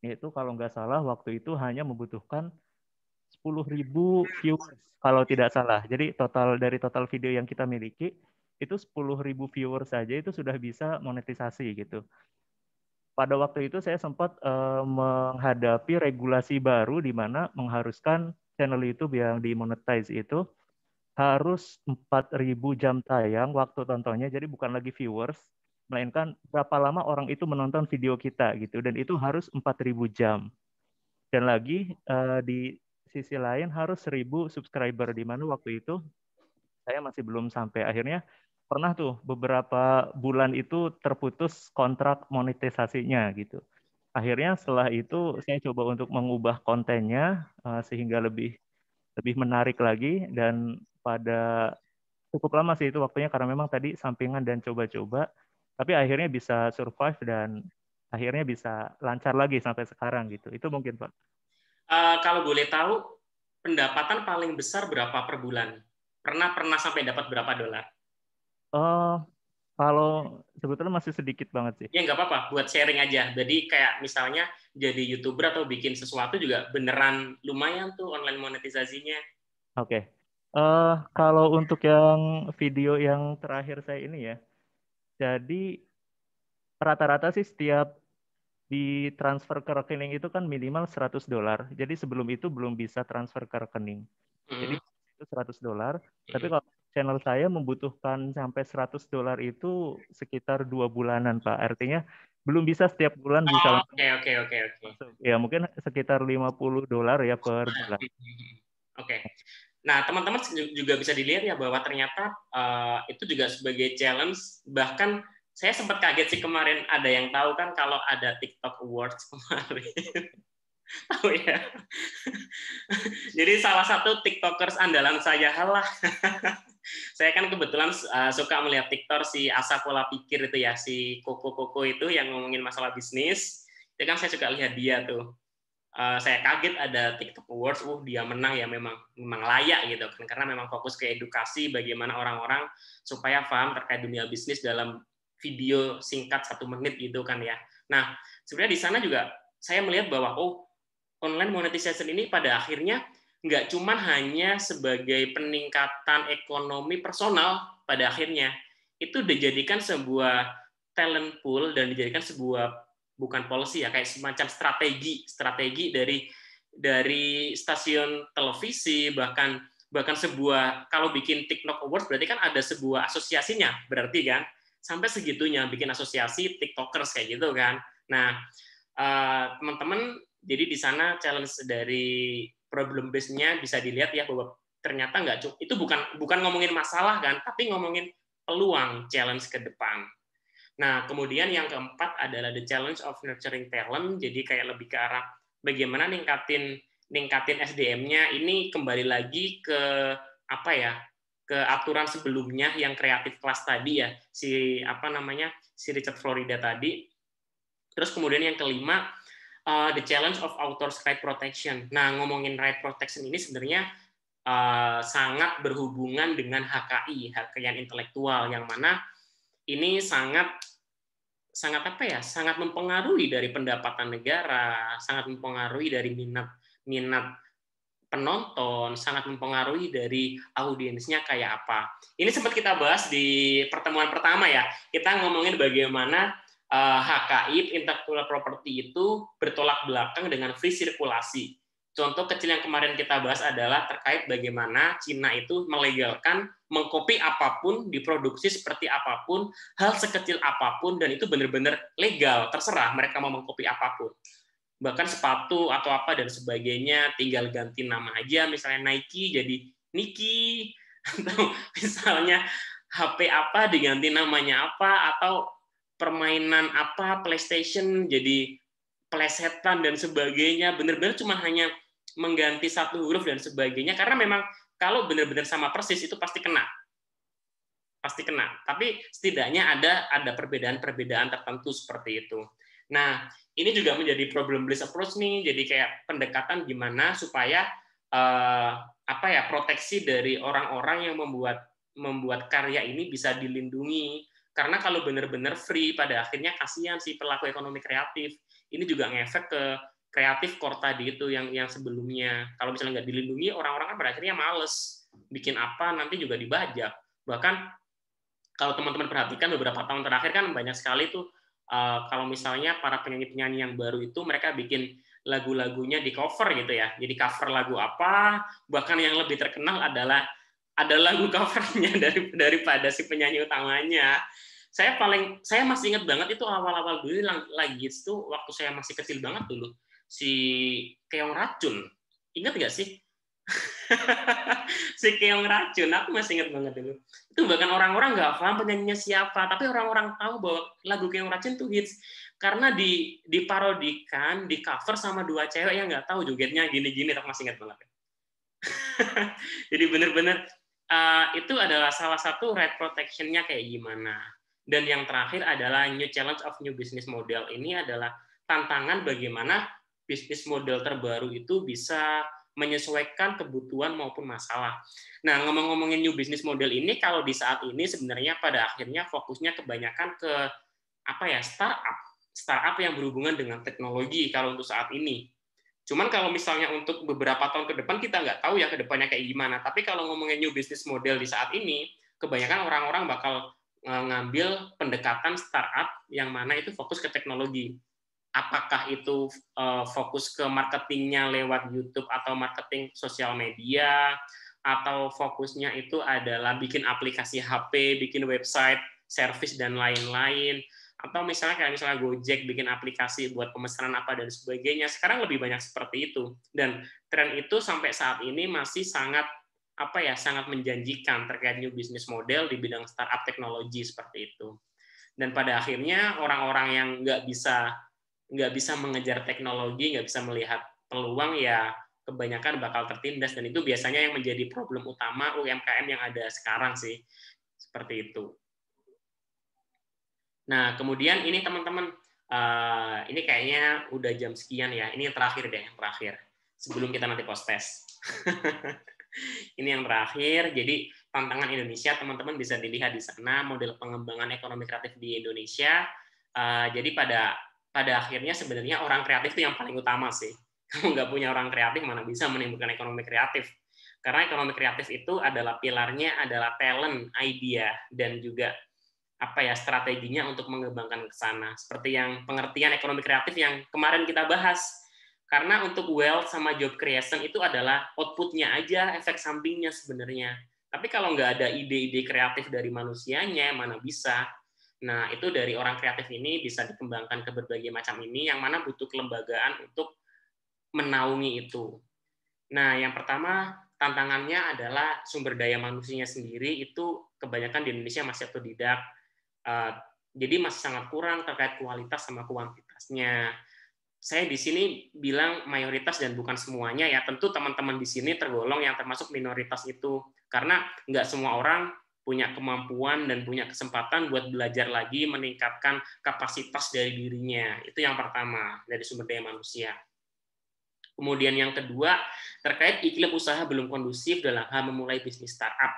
D: Yaitu kalau nggak salah waktu itu hanya membutuhkan 10.000 viewers kalau tidak salah. Jadi dari total video yang kita miliki itu 10.000 viewers saja itu sudah bisa monetisasi gitu. Pada waktu itu saya sempat menghadapi regulasi baru di mana mengharuskan channel YouTube yang dimonetize itu harus 4.000 jam tayang waktu tontonnya, jadi bukan lagi viewers, melainkan berapa lama orang itu menonton video kita gitu, dan itu harus 4.000 jam. Dan lagi di sisi lain harus 1.000 subscriber, di mana waktu itu saya masih belum sampai. Akhirnya pernah tuh beberapa bulan itu terputus kontrak monetisasinya gitu. Akhirnya setelah itu saya coba untuk mengubah kontennya sehingga lebih menarik lagi, dan pada cukup lama sih itu waktunya karena memang tadi sampingan dan coba-coba, tapi akhirnya bisa survive dan akhirnya bisa lancar lagi sampai sekarang gitu. Itu mungkin, Pak.
A: Kalau boleh tahu, pendapatan paling besar berapa per bulan? Pernah sampai dapat berapa dolar?
D: Kalau sebetulnya masih sedikit banget sih.
A: Ya nggak apa-apa, buat sharing aja. Jadi kayak misalnya jadi YouTuber atau bikin sesuatu juga beneran lumayan tuh online monetisasinya.
D: Oke. Kalau untuk yang video yang terakhir saya ini ya, jadi rata-rata sih setiap di transfer ke rekening itu kan minimal $100. Jadi sebelum itu belum bisa transfer ke rekening. Jadi itu $100. Tapi kalau channel saya membutuhkan sampai $100 itu sekitar 2 bulanan, Pak. Artinya belum bisa setiap bulan bisa langsung.
A: Oke.
D: Ya mungkin sekitar $50 ya per bulan.
A: Oke. Nah, teman-teman juga bisa dilihat ya bahwa ternyata itu juga sebagai challenge. Bahkan saya sempat kaget sih kemarin, ada yang tahu kan kalau ada TikTok Awards kemarin. Tahu ya. Jadi salah satu TikTokers andalan saya, halah. Saya kan kebetulan suka melihat TikTok si Asa Pola Pikir itu ya, si Koko itu yang ngomongin masalah bisnis. Itu kan saya suka lihat dia tuh. Saya kaget ada TikTok Awards, dia menang ya, memang layak gitu kan, karena memang fokus ke edukasi bagaimana orang-orang supaya paham terkait dunia bisnis dalam video singkat 1 menit gitu kan ya. Nah, sebenarnya di sana juga saya melihat bahwa online monetization ini pada akhirnya nggak cuma hanya sebagai peningkatan ekonomi personal, pada akhirnya itu dijadikan sebuah talent pool dan dijadikan sebuah bukan policy ya, kayak semacam strategi dari stasiun televisi, bahkan sebuah, kalau bikin TikTok Awards berarti kan ada sebuah asosiasinya, berarti kan sampai segitunya bikin asosiasi TikTokers kayak gitu kan. Nah, teman-teman, jadi di sana challenge dari problem base-nya bisa dilihat ya, bahwa ternyata nggak cukup, itu bukan ngomongin masalah kan, tapi ngomongin peluang challenge ke depan. Nah, kemudian yang keempat adalah the challenge of nurturing talent. Jadi kayak lebih ke arah bagaimana ningkatin SDM-nya. Ini kembali lagi ke apa ya? Ke aturan sebelumnya yang kreatif class tadi ya, si Richard Florida tadi. Terus kemudian yang kelima, the challenge of authors right protection. Nah, ngomongin right protection ini sebenarnya sangat berhubungan dengan HKI, hak kekayaan intelektual, yang mana ini sangat mempengaruhi dari pendapatan negara, sangat mempengaruhi dari minat penonton, sangat mempengaruhi dari audiensnya kayak apa. Ini sempat kita bahas di pertemuan pertama ya. Kita ngomongin bagaimana HKI, intellectual property itu bertolak belakang dengan free sirkulasi. Contoh kecil yang kemarin kita bahas adalah terkait bagaimana Cina itu melegalkan mengcopy apapun, diproduksi seperti apapun, hal sekecil apapun, dan itu benar-benar legal, terserah mereka mau mengcopy apapun. Bahkan sepatu atau apa dan sebagainya, tinggal ganti nama aja, misalnya Nike jadi Nike, atau misalnya HP apa diganti namanya apa, atau permainan apa, PlayStation jadi plesetan dan sebagainya, benar-benar cuma hanya mengganti satu huruf dan sebagainya, karena memang kalau benar-benar sama persis itu pasti kena. Tapi setidaknya ada perbedaan-perbedaan tertentu seperti itu. Nah, ini juga menjadi problem-based approach nih, jadi kayak pendekatan gimana supaya proteksi dari orang-orang yang membuat karya ini bisa dilindungi. Karena kalau benar-benar free, pada akhirnya kasihan si pelaku ekonomi kreatif. Ini juga ngefek ke kreatif core tadi itu yang sebelumnya. Kalau misalnya nggak dilindungi, orang-orang kan pada akhirnya males bikin apa, nanti juga dibajak. Bahkan kalau teman-teman perhatikan beberapa tahun terakhir kan banyak sekali tuh kalau misalnya para penyanyi-penyanyi yang baru itu mereka bikin lagu-lagunya di cover gitu ya. Jadi cover lagu apa, bahkan yang lebih terkenal adalah ada lagu covernya daripada si penyanyi utamanya. Saya masih ingat banget itu awal-awal dulu lagi itu waktu saya masih kecil banget dulu. si keong racun. Ingat nggak sih? Si keong racun, aku masih ingat banget dulu. Itu bahkan orang-orang nggak paham penyanyinya siapa, tapi orang-orang tahu bahwa lagu keong racun itu hits karena diparodikan, di cover sama dua cewek yang nggak tahu jogetnya gini-gini. Aku masih ingat banget. Jadi benar-benar itu adalah salah satu right protection-nya kayak gimana. Dan yang terakhir adalah new challenge of new business model. Ini adalah tantangan bagaimana bisnis model terbaru itu bisa menyesuaikan kebutuhan maupun masalah. Nah, ngomong-ngomongin new business model ini, kalau di saat ini sebenarnya pada akhirnya fokusnya kebanyakan ke startup yang berhubungan dengan teknologi kalau untuk saat ini. Cuman kalau misalnya untuk beberapa tahun ke depan kita nggak tahu ya ke depannya kayak gimana. Tapi kalau ngomongin new business model di saat ini, kebanyakan orang-orang bakal ngambil pendekatan startup yang mana itu fokus ke teknologi. Apakah itu fokus ke marketingnya lewat YouTube atau marketing sosial media, atau fokusnya itu adalah bikin aplikasi HP, bikin website, service, dan lain-lain. Atau misalnya Gojek bikin aplikasi buat pemesanan apa dan sebagainya. Sekarang lebih banyak seperti itu. Dan tren itu sampai saat ini masih sangat menjanjikan terkait new business model di bidang startup teknologi seperti itu. Dan pada akhirnya orang-orang yang nggak bisa mengejar teknologi, nggak bisa melihat peluang, ya kebanyakan bakal tertindas, dan itu biasanya yang menjadi problem utama UMKM yang ada sekarang sih, seperti itu. Nah, kemudian ini teman-teman, ini kayaknya udah jam sekian ya, ini yang terakhir deh, sebelum kita nanti post-test. Ini yang terakhir, jadi tantangan Indonesia, teman-teman bisa dilihat di sana, model pengembangan ekonomi kreatif di Indonesia. Jadi pada akhirnya sebenarnya orang kreatif itu yang paling utama sih. Kalau nggak punya orang kreatif, mana bisa menimbulkan ekonomi kreatif. Karena ekonomi kreatif itu adalah pilarnya adalah talent, idea, dan juga strateginya untuk mengembangkan ke sana. Seperti yang pengertian ekonomi kreatif yang kemarin kita bahas. Karena untuk wealth sama job creation itu adalah output-nya aja, efek sampingnya sebenarnya. Tapi kalau nggak ada ide-ide kreatif dari manusianya, mana bisa. Nah, itu dari orang kreatif ini bisa dikembangkan ke berbagai macam ini, yang mana butuh kelembagaan untuk menaungi itu. Nah, yang pertama, tantangannya adalah sumber daya manusianya sendiri, itu kebanyakan di Indonesia masih otodidak. Jadi masih sangat kurang terkait kualitas sama kuantitasnya. Saya di sini bilang mayoritas dan bukan semuanya ya. Tentu teman-teman di sini tergolong yang termasuk minoritas itu. Karena nggak semua orang punya kemampuan dan punya kesempatan buat belajar lagi, meningkatkan kapasitas dari dirinya. Itu yang pertama, dari sumber daya manusia. Kemudian yang kedua, terkait iklim usaha belum kondusif dalam hal memulai bisnis startup.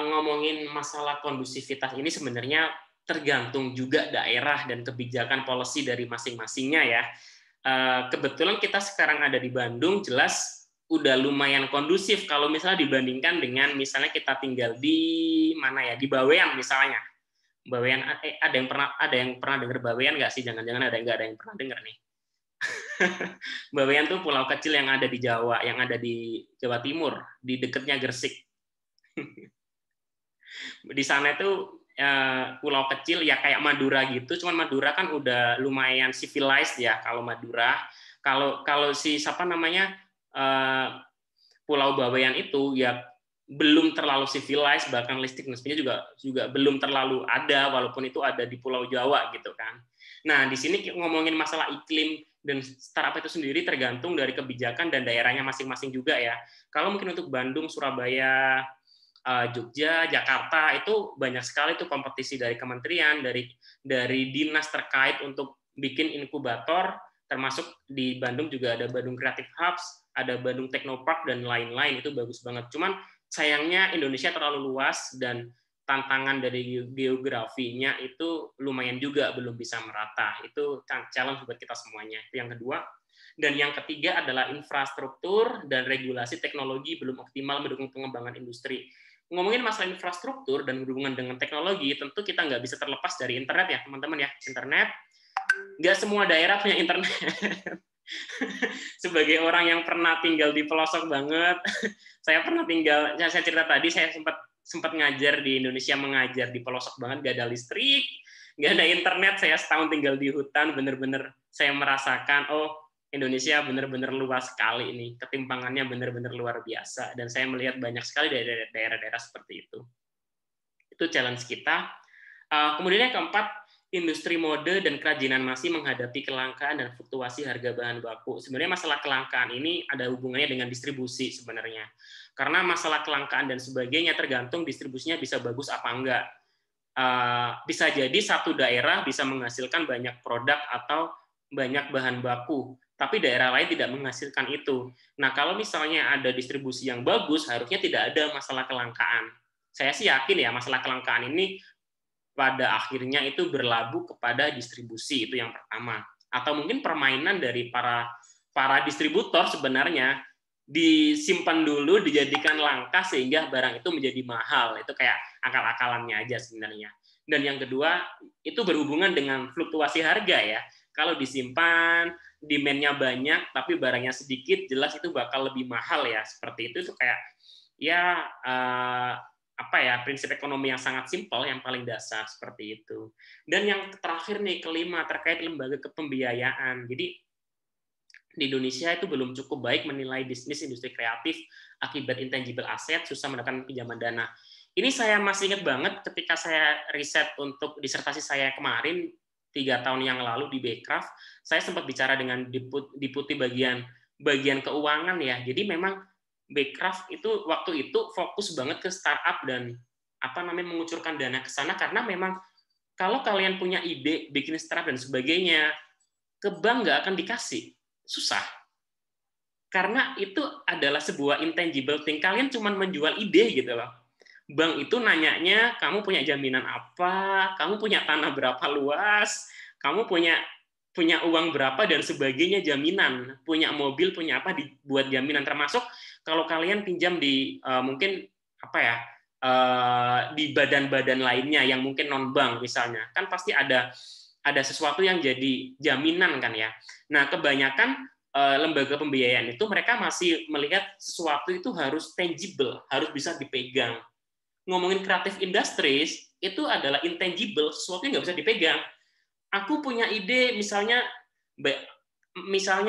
A: Ngomongin masalah kondusivitas ini sebenarnya tergantung juga daerah dan kebijakan policy dari masing-masingnya ya. Kebetulan kita sekarang ada di Bandung, jelas udah lumayan kondusif kalau misalnya dibandingkan dengan misalnya kita tinggal di mana ya, di Bawean misalnya. Bawean, ada yang pernah dengar Bawean nggak sih? Jangan-jangan nggak ada yang pernah dengar nih. Bawean tuh pulau kecil yang ada di Jawa, yang ada di Jawa Timur, di dekatnya Gresik. Di sana itu pulau kecil ya kayak Madura gitu, cuman Madura kan udah lumayan civilized ya kalau Madura. Kalau si Pulau Bawean itu ya belum terlalu civilized, bahkan listrik juga belum terlalu ada, walaupun itu ada di Pulau Jawa gitu kan. Nah, di sini ngomongin masalah iklim dan startup itu sendiri tergantung dari kebijakan dan daerahnya masing-masing juga ya. Kalau mungkin untuk Bandung, Surabaya, Jogja, Jakarta itu banyak sekali tuh kompetisi dari kementerian, dari dinas terkait untuk bikin inkubator, termasuk di Bandung juga ada Bandung Creative Hubs, ada Bandung Technopark dan lain-lain, itu bagus banget. Cuman sayangnya Indonesia terlalu luas dan tantangan dari geografinya itu lumayan juga belum bisa merata. Itu challenge buat kita semuanya. Itu yang kedua. Dan yang ketiga adalah infrastruktur dan regulasi teknologi belum optimal mendukung pengembangan industri. Ngomongin masalah infrastruktur dan berhubungan dengan teknologi, tentu kita nggak bisa terlepas dari internet ya, teman-teman ya. Internet, nggak semua daerah punya internet. Sebagai orang yang pernah tinggal di pelosok banget, saya cerita tadi, saya sempat ngajar di Indonesia, mengajar di pelosok banget, nggak ada listrik, nggak ada internet, saya setahun tinggal di hutan, bener-bener saya merasakan, oh Indonesia bener-bener luas sekali ini, ketimpangannya bener-bener luar biasa, dan saya melihat banyak sekali dari daerah-daerah seperti itu. Itu challenge kita. Kemudian yang keempat, industri mode dan kerajinan masih menghadapi kelangkaan dan fluktuasi harga bahan baku. Sebenarnya masalah kelangkaan ini ada hubungannya dengan distribusi sebenarnya. Karena masalah kelangkaan dan sebagainya tergantung distribusinya bisa bagus apa enggak. Bisa jadi satu daerah bisa menghasilkan banyak produk atau banyak bahan baku, tapi daerah lain tidak menghasilkan itu. Nah, kalau misalnya ada distribusi yang bagus, harusnya tidak ada masalah kelangkaan. Saya sih yakin ya, masalah kelangkaan ini pada akhirnya itu berlabuh kepada distribusi, itu yang pertama. Atau mungkin permainan dari para distributor sebenarnya disimpan dulu, dijadikan langka sehingga barang itu menjadi mahal. Itu kayak akal-akalannya aja sebenarnya. Dan yang kedua, itu berhubungan dengan fluktuasi harga ya. Kalau disimpan, demand-nya banyak, tapi barangnya sedikit, jelas itu bakal lebih mahal ya. Seperti itu kayak ya prinsip ekonomi yang sangat simpel, yang paling dasar seperti itu. Dan yang terakhir nih, kelima, terkait lembaga kepembiayaan. Jadi di Indonesia itu belum cukup baik menilai bisnis industri kreatif akibat intangible asset, susah mendapatkan pinjaman dana. Ini saya masih ingat banget ketika saya riset untuk disertasi saya kemarin 3 tahun yang lalu di Backcraft, saya sempat bicara dengan deputi bagian keuangan ya. Jadi memang Backcraft itu waktu itu fokus banget ke startup dan mengucurkan dana ke sana, karena memang kalau kalian punya ide bikin startup dan sebagainya, ke bank nggak akan dikasih, susah. Karena itu adalah sebuah intangible thing, kalian cuma menjual ide gitu loh. Bank itu nanyanya, kamu punya jaminan apa, kamu punya tanah berapa luas, kamu punya uang berapa dan sebagainya, jaminan, punya mobil, punya apa, dibuat jaminan. Termasuk kalau kalian pinjam di mungkin di badan-badan lainnya yang mungkin non bank misalnya, kan pasti ada sesuatu yang jadi jaminan kan ya. Nah, kebanyakan lembaga pembiayaan itu mereka masih melihat sesuatu itu harus tangible, harus bisa dipegang. Ngomongin creative industries itu adalah intangible, sesuatu yang nggak bisa dipegang. Aku punya ide, misalnya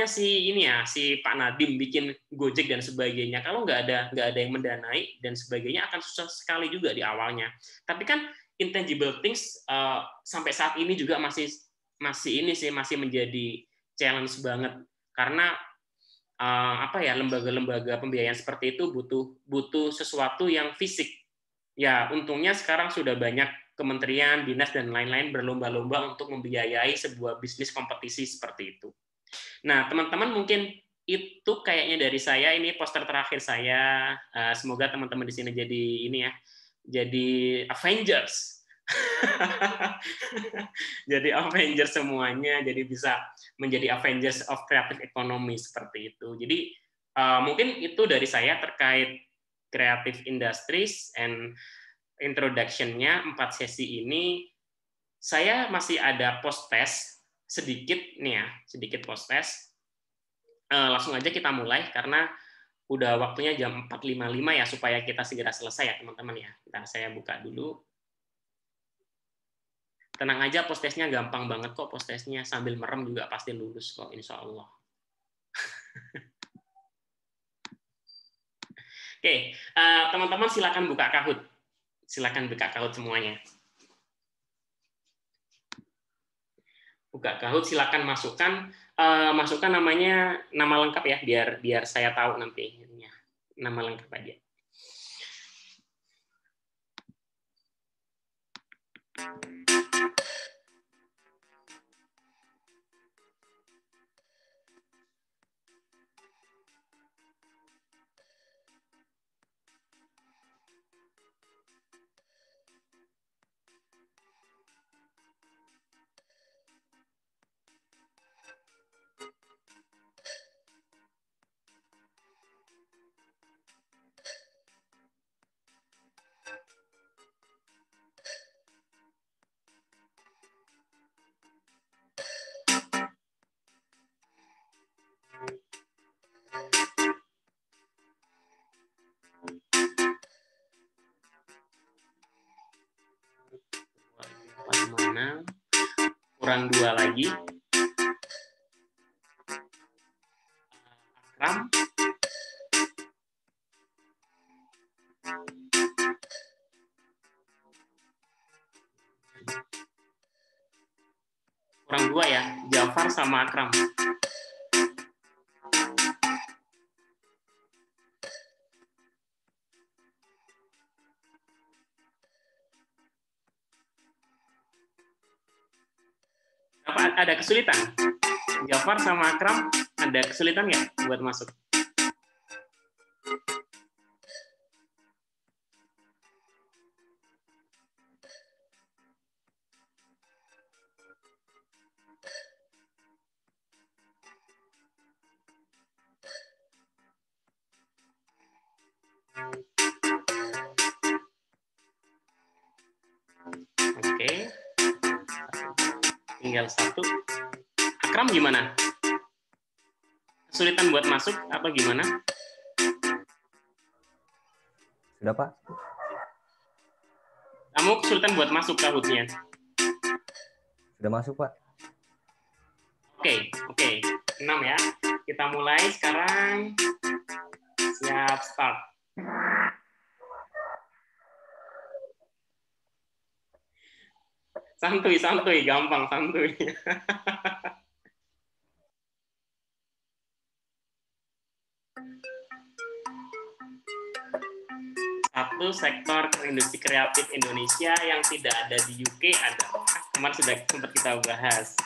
A: si Pak Nadiem bikin Gojek dan sebagainya, kalau nggak ada yang mendanai dan sebagainya akan susah sekali juga di awalnya. Tapi kan intangible things sampai saat ini juga masih menjadi challenge banget, karena lembaga-lembaga pembiayaan seperti itu butuh sesuatu yang fisik. Ya, untungnya sekarang sudah banyak kementerian, dinas, dan lain-lain berlomba-lomba untuk membiayai sebuah bisnis kompetisi seperti itu. Nah, teman-teman mungkin itu kayaknya dari saya, ini poster terakhir saya. Semoga teman-teman di sini jadi Avengers. Jadi Avengers semuanya, jadi bisa menjadi Avengers of Creative Economy seperti itu. Jadi mungkin itu dari saya terkait Creative Industries and introduction-nya 4 sesi ini. Saya masih ada post test sedikit nih ya, sedikit post test. Langsung aja kita mulai karena udah waktunya jam 4.55 ya, supaya kita segera selesai ya teman-teman ya. Saya buka dulu. Tenang aja, post testnya gampang banget kok, post testnya sambil merem juga pasti lulus kok, insya Allah. Oke, teman-teman silakan buka Kahoot. Silakan buka Kahoot semuanya. Buka Kahoot, silakan masukkan namanya, nama lengkap ya, biar saya tahu nanti nama lengkap aja. Mana? kurang 2 lagi. Akram. Kurang 2 ya, Jafar sama Akram. Apa ada kesulitan? Jafar sama Akram ada kesulitan nggak buat masuk? Oke. Tinggal 1. Akram gimana? Kesulitan buat masuk atau gimana?
E: Sudah, Pak.
A: Kamu kesulitan buat masuk Kahoot-nya?
E: Sudah masuk, Pak.
A: Oke. 6 ya. Kita mulai sekarang. Siap, start. Santuy, gampang, santuy. Satu sektor industri kreatif Indonesia yang tidak ada di UK ada. Kemarin sudah sempat kita bahas.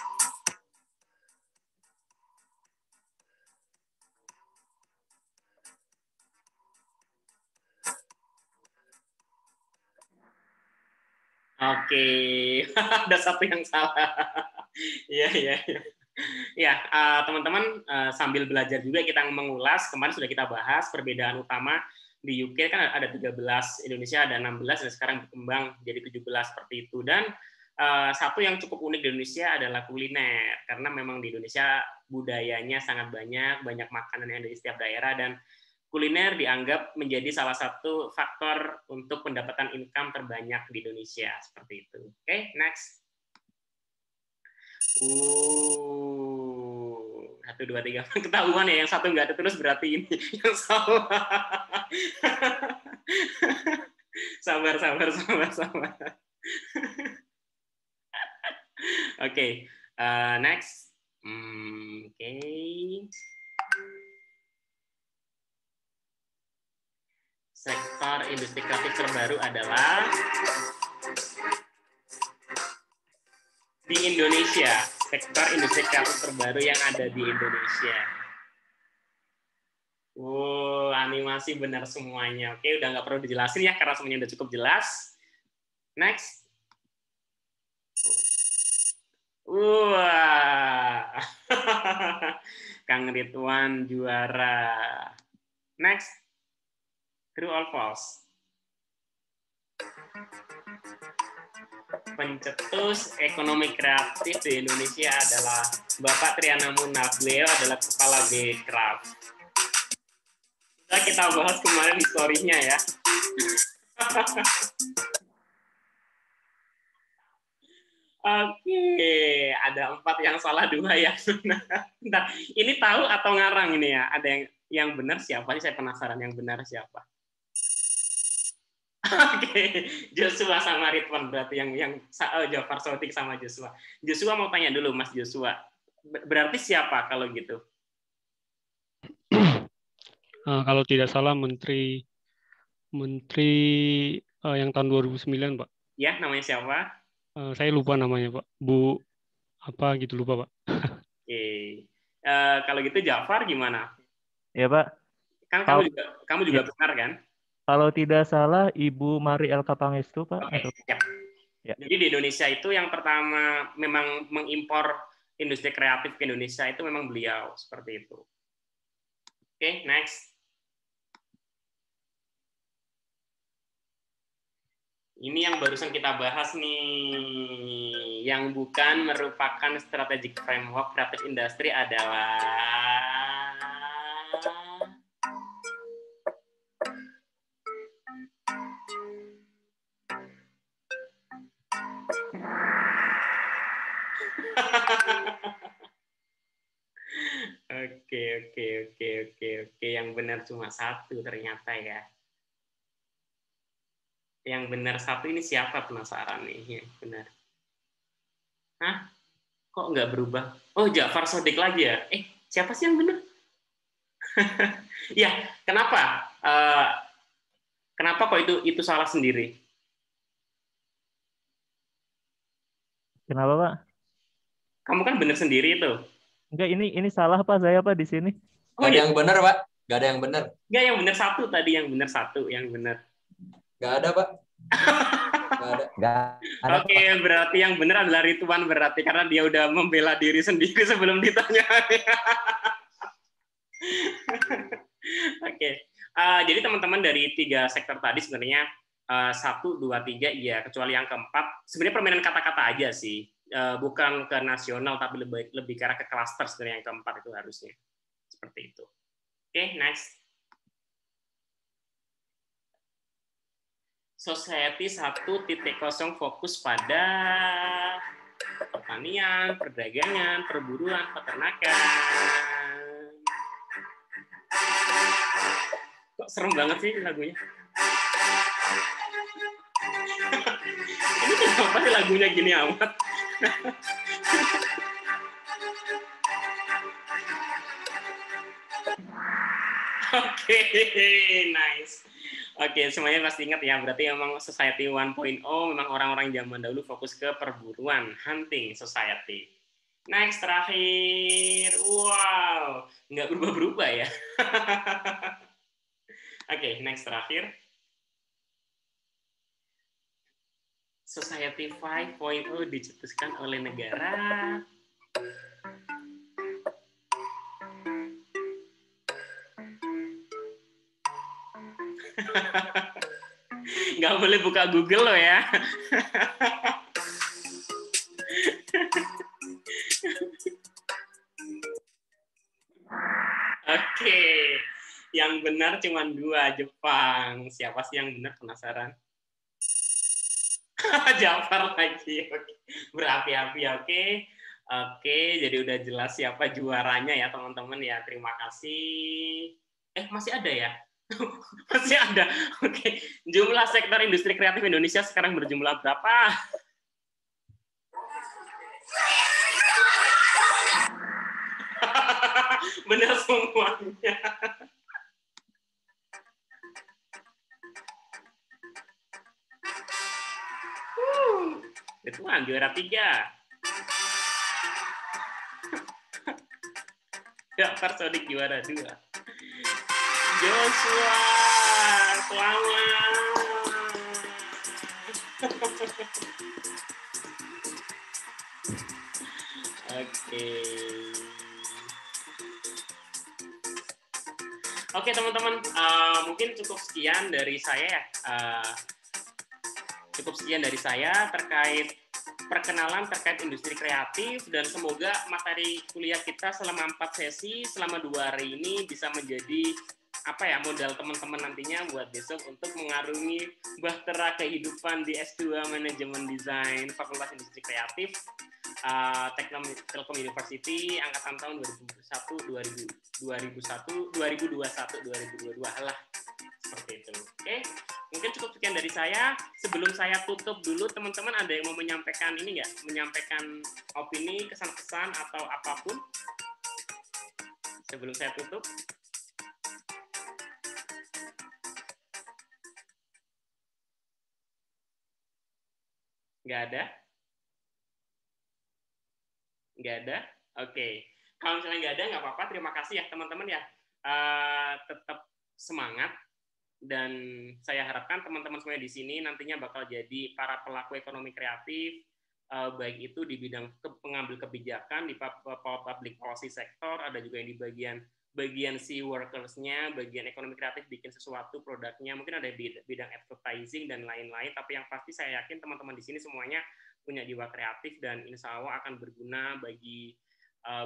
A: Oke, ada satu yang salah. Iya. Ya, teman-teman, sambil belajar juga kita mengulas. Kemarin sudah kita bahas perbedaan utama di UK kan ada 13, Indonesia ada 16, dan sekarang berkembang jadi 17 seperti itu. Dan satu yang cukup unik di Indonesia adalah kuliner, karena memang di Indonesia budayanya sangat banyak makanan yang ada di setiap daerah, dan kuliner dianggap menjadi salah satu faktor untuk pendapatan income terbanyak di Indonesia, seperti itu. Oke, next. 1, 2, 3. Ketahuan ya, yang satu nggak ada terus berarti ini yang salah. Sabar. Oke, next. Oke. Sektor industri kreatif terbaru adalah di Indonesia. Sektor industri kreatif terbaru yang ada di Indonesia. Animasi benar semuanya. Oke, udah nggak perlu dijelasin ya, karena semuanya udah cukup jelas. Next. Kang Ridwan juara. Next. True or false? Pencetus ekonomi kreatif di Indonesia adalah Bapak Triana Munaf. Beliau adalah kepala Bekraf. Kita bahas kemarin historinya ya. Oke, ada 4 yang salah, 2 yang benar. Bentar, ini tahu atau ngarang ini ya? Ada yang benar siapa sih? Saya penasaran yang benar siapa. Oke, Joshua sama Ridwan berarti yang Jafar Sotik sama Joshua. Joshua mau tanya dulu, Mas Joshua. Berarti siapa kalau gitu?
F: Kalau tidak salah menteri yang tahun 2009, Pak.
A: Ya, namanya siapa?
F: Saya lupa namanya, Pak. Bu apa gitu, lupa, Pak.
A: Oke. Kalau gitu Jafar gimana?
D: Ya, Pak.
A: Kan kamu juga benar kan?
D: Kalau tidak salah, Ibu Mari Elka Pangestu, Pak.
A: Oke, siap.
D: Ya.
A: Jadi di Indonesia itu yang pertama memang mengimpor industri kreatif ke Indonesia itu memang beliau, seperti itu. Oke, next. Ini yang barusan kita bahas nih, yang bukan merupakan strategic framework kreatif industri adalah Oke. Yang benar cuma satu ternyata ya. Yang benar satu ini siapa, penasaran nih? Yang benar. Hah? Kok nggak berubah? Oh, Ja'far Shadiq lagi ya? Siapa sih yang benar? Ya, kenapa? Kenapa kok itu salah sendiri?
D: Kenapa, Pak?
A: Kamu kan benar sendiri itu.
D: Enggak, ini salah Pak, saya Pak di sini.
C: Gak ada yang benar, Pak. Gak ada yang benar.
A: Enggak, yang benar satu tadi, yang benar satu, yang benar.
C: Gak ada, Pak.
E: Gak ada.
A: Oke, berarti yang benar adalah Ridwan berarti karena dia udah membela diri sendiri sebelum ditanya. Oke. Jadi teman-teman dari 3 sektor tadi sebenarnya 1, 2, 3 ya, kecuali yang keempat sebenarnya permainan kata-kata aja sih. Bukan ke nasional tapi lebih ke arah ke cluster sebenarnya yang keempat itu harusnya. Seperti itu. Oke, next. Society 1.0 fokus pada pertanian, perdagangan, perburuan, peternakan. Kok serem banget sih lagunya? Ini kenapa sih lagunya gini amat? Oke, nice. Oke, semuanya pasti ingat ya, berarti memang Society 1.0 memang orang-orang zaman dahulu fokus ke perburuan, hunting society. Next, terakhir. Wow, nggak berubah-berubah ya. Oke, next terakhir. Society 5.0 dicetuskan oleh negara. Nggak boleh buka Google loh ya. Oke, yang benar cuma 2, Jepang. Siapa sih yang benar, penasaran? Ja'far lagi. Oke. Berapi-api, oke. Oke, jadi udah jelas siapa juaranya ya teman-teman ya. Terima kasih. Masih ada ya? Masih ada. Oke. Jumlah sektor industri kreatif Indonesia sekarang berjumlah berapa? Benar semuanya. Ridwan juara 3. Ja'far Shadiq juara 2. Joshua, selamat. Oke teman-teman, mungkin cukup sekian dari saya. Terkait perkenalan terkait industri kreatif, dan semoga materi kuliah kita selama 4 sesi selama 2 hari ini bisa menjadi modal teman-teman nantinya buat besok untuk mengarungi bahtera kehidupan di S2 Manajemen Desain Fakultas Industri Kreatif Telkom University angkatan tahun 2021 2022 lah, seperti itu. Oke, mungkin cukup sekian dari saya. Sebelum saya tutup dulu, teman-teman ada yang mau menyampaikan ini nggak? Menyampaikan opini, kesan-kesan atau apapun sebelum saya tutup? Nggak ada? Nggak ada? Oke. Kalau misalnya nggak ada, nggak apa-apa. Terima kasih ya teman-teman ya. Tetap semangat. Dan saya harapkan teman-teman semuanya di sini nantinya bakal jadi para pelaku ekonomi kreatif, baik itu di bidang pengambil kebijakan, di public policy sektor, ada juga yang di bagian si workers-nya, bagian ekonomi kreatif bikin sesuatu produknya, mungkin ada di bidang advertising dan lain-lain, tapi yang pasti saya yakin teman-teman di sini semuanya punya jiwa kreatif dan insya Allah akan berguna bagi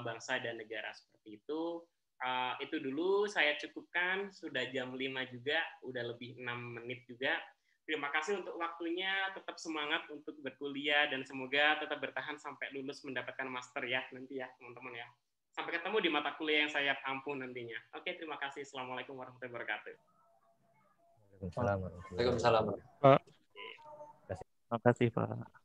A: bangsa dan negara, seperti itu. Itu dulu saya cukupkan, sudah jam 5 juga, udah lebih 6 menit juga. Terima kasih untuk waktunya, tetap semangat untuk berkuliah dan semoga tetap bertahan sampai lulus mendapatkan master ya nanti ya teman-teman ya. Sampai ketemu di mata kuliah yang saya ampuh nantinya. Oke, terima kasih. Assalamualaikum warahmatullahi wabarakatuh.
E: Waalaikumsalam warahmatullahi
C: Waalaikumsalam.
F: Pak.
D: Terima kasih Pak.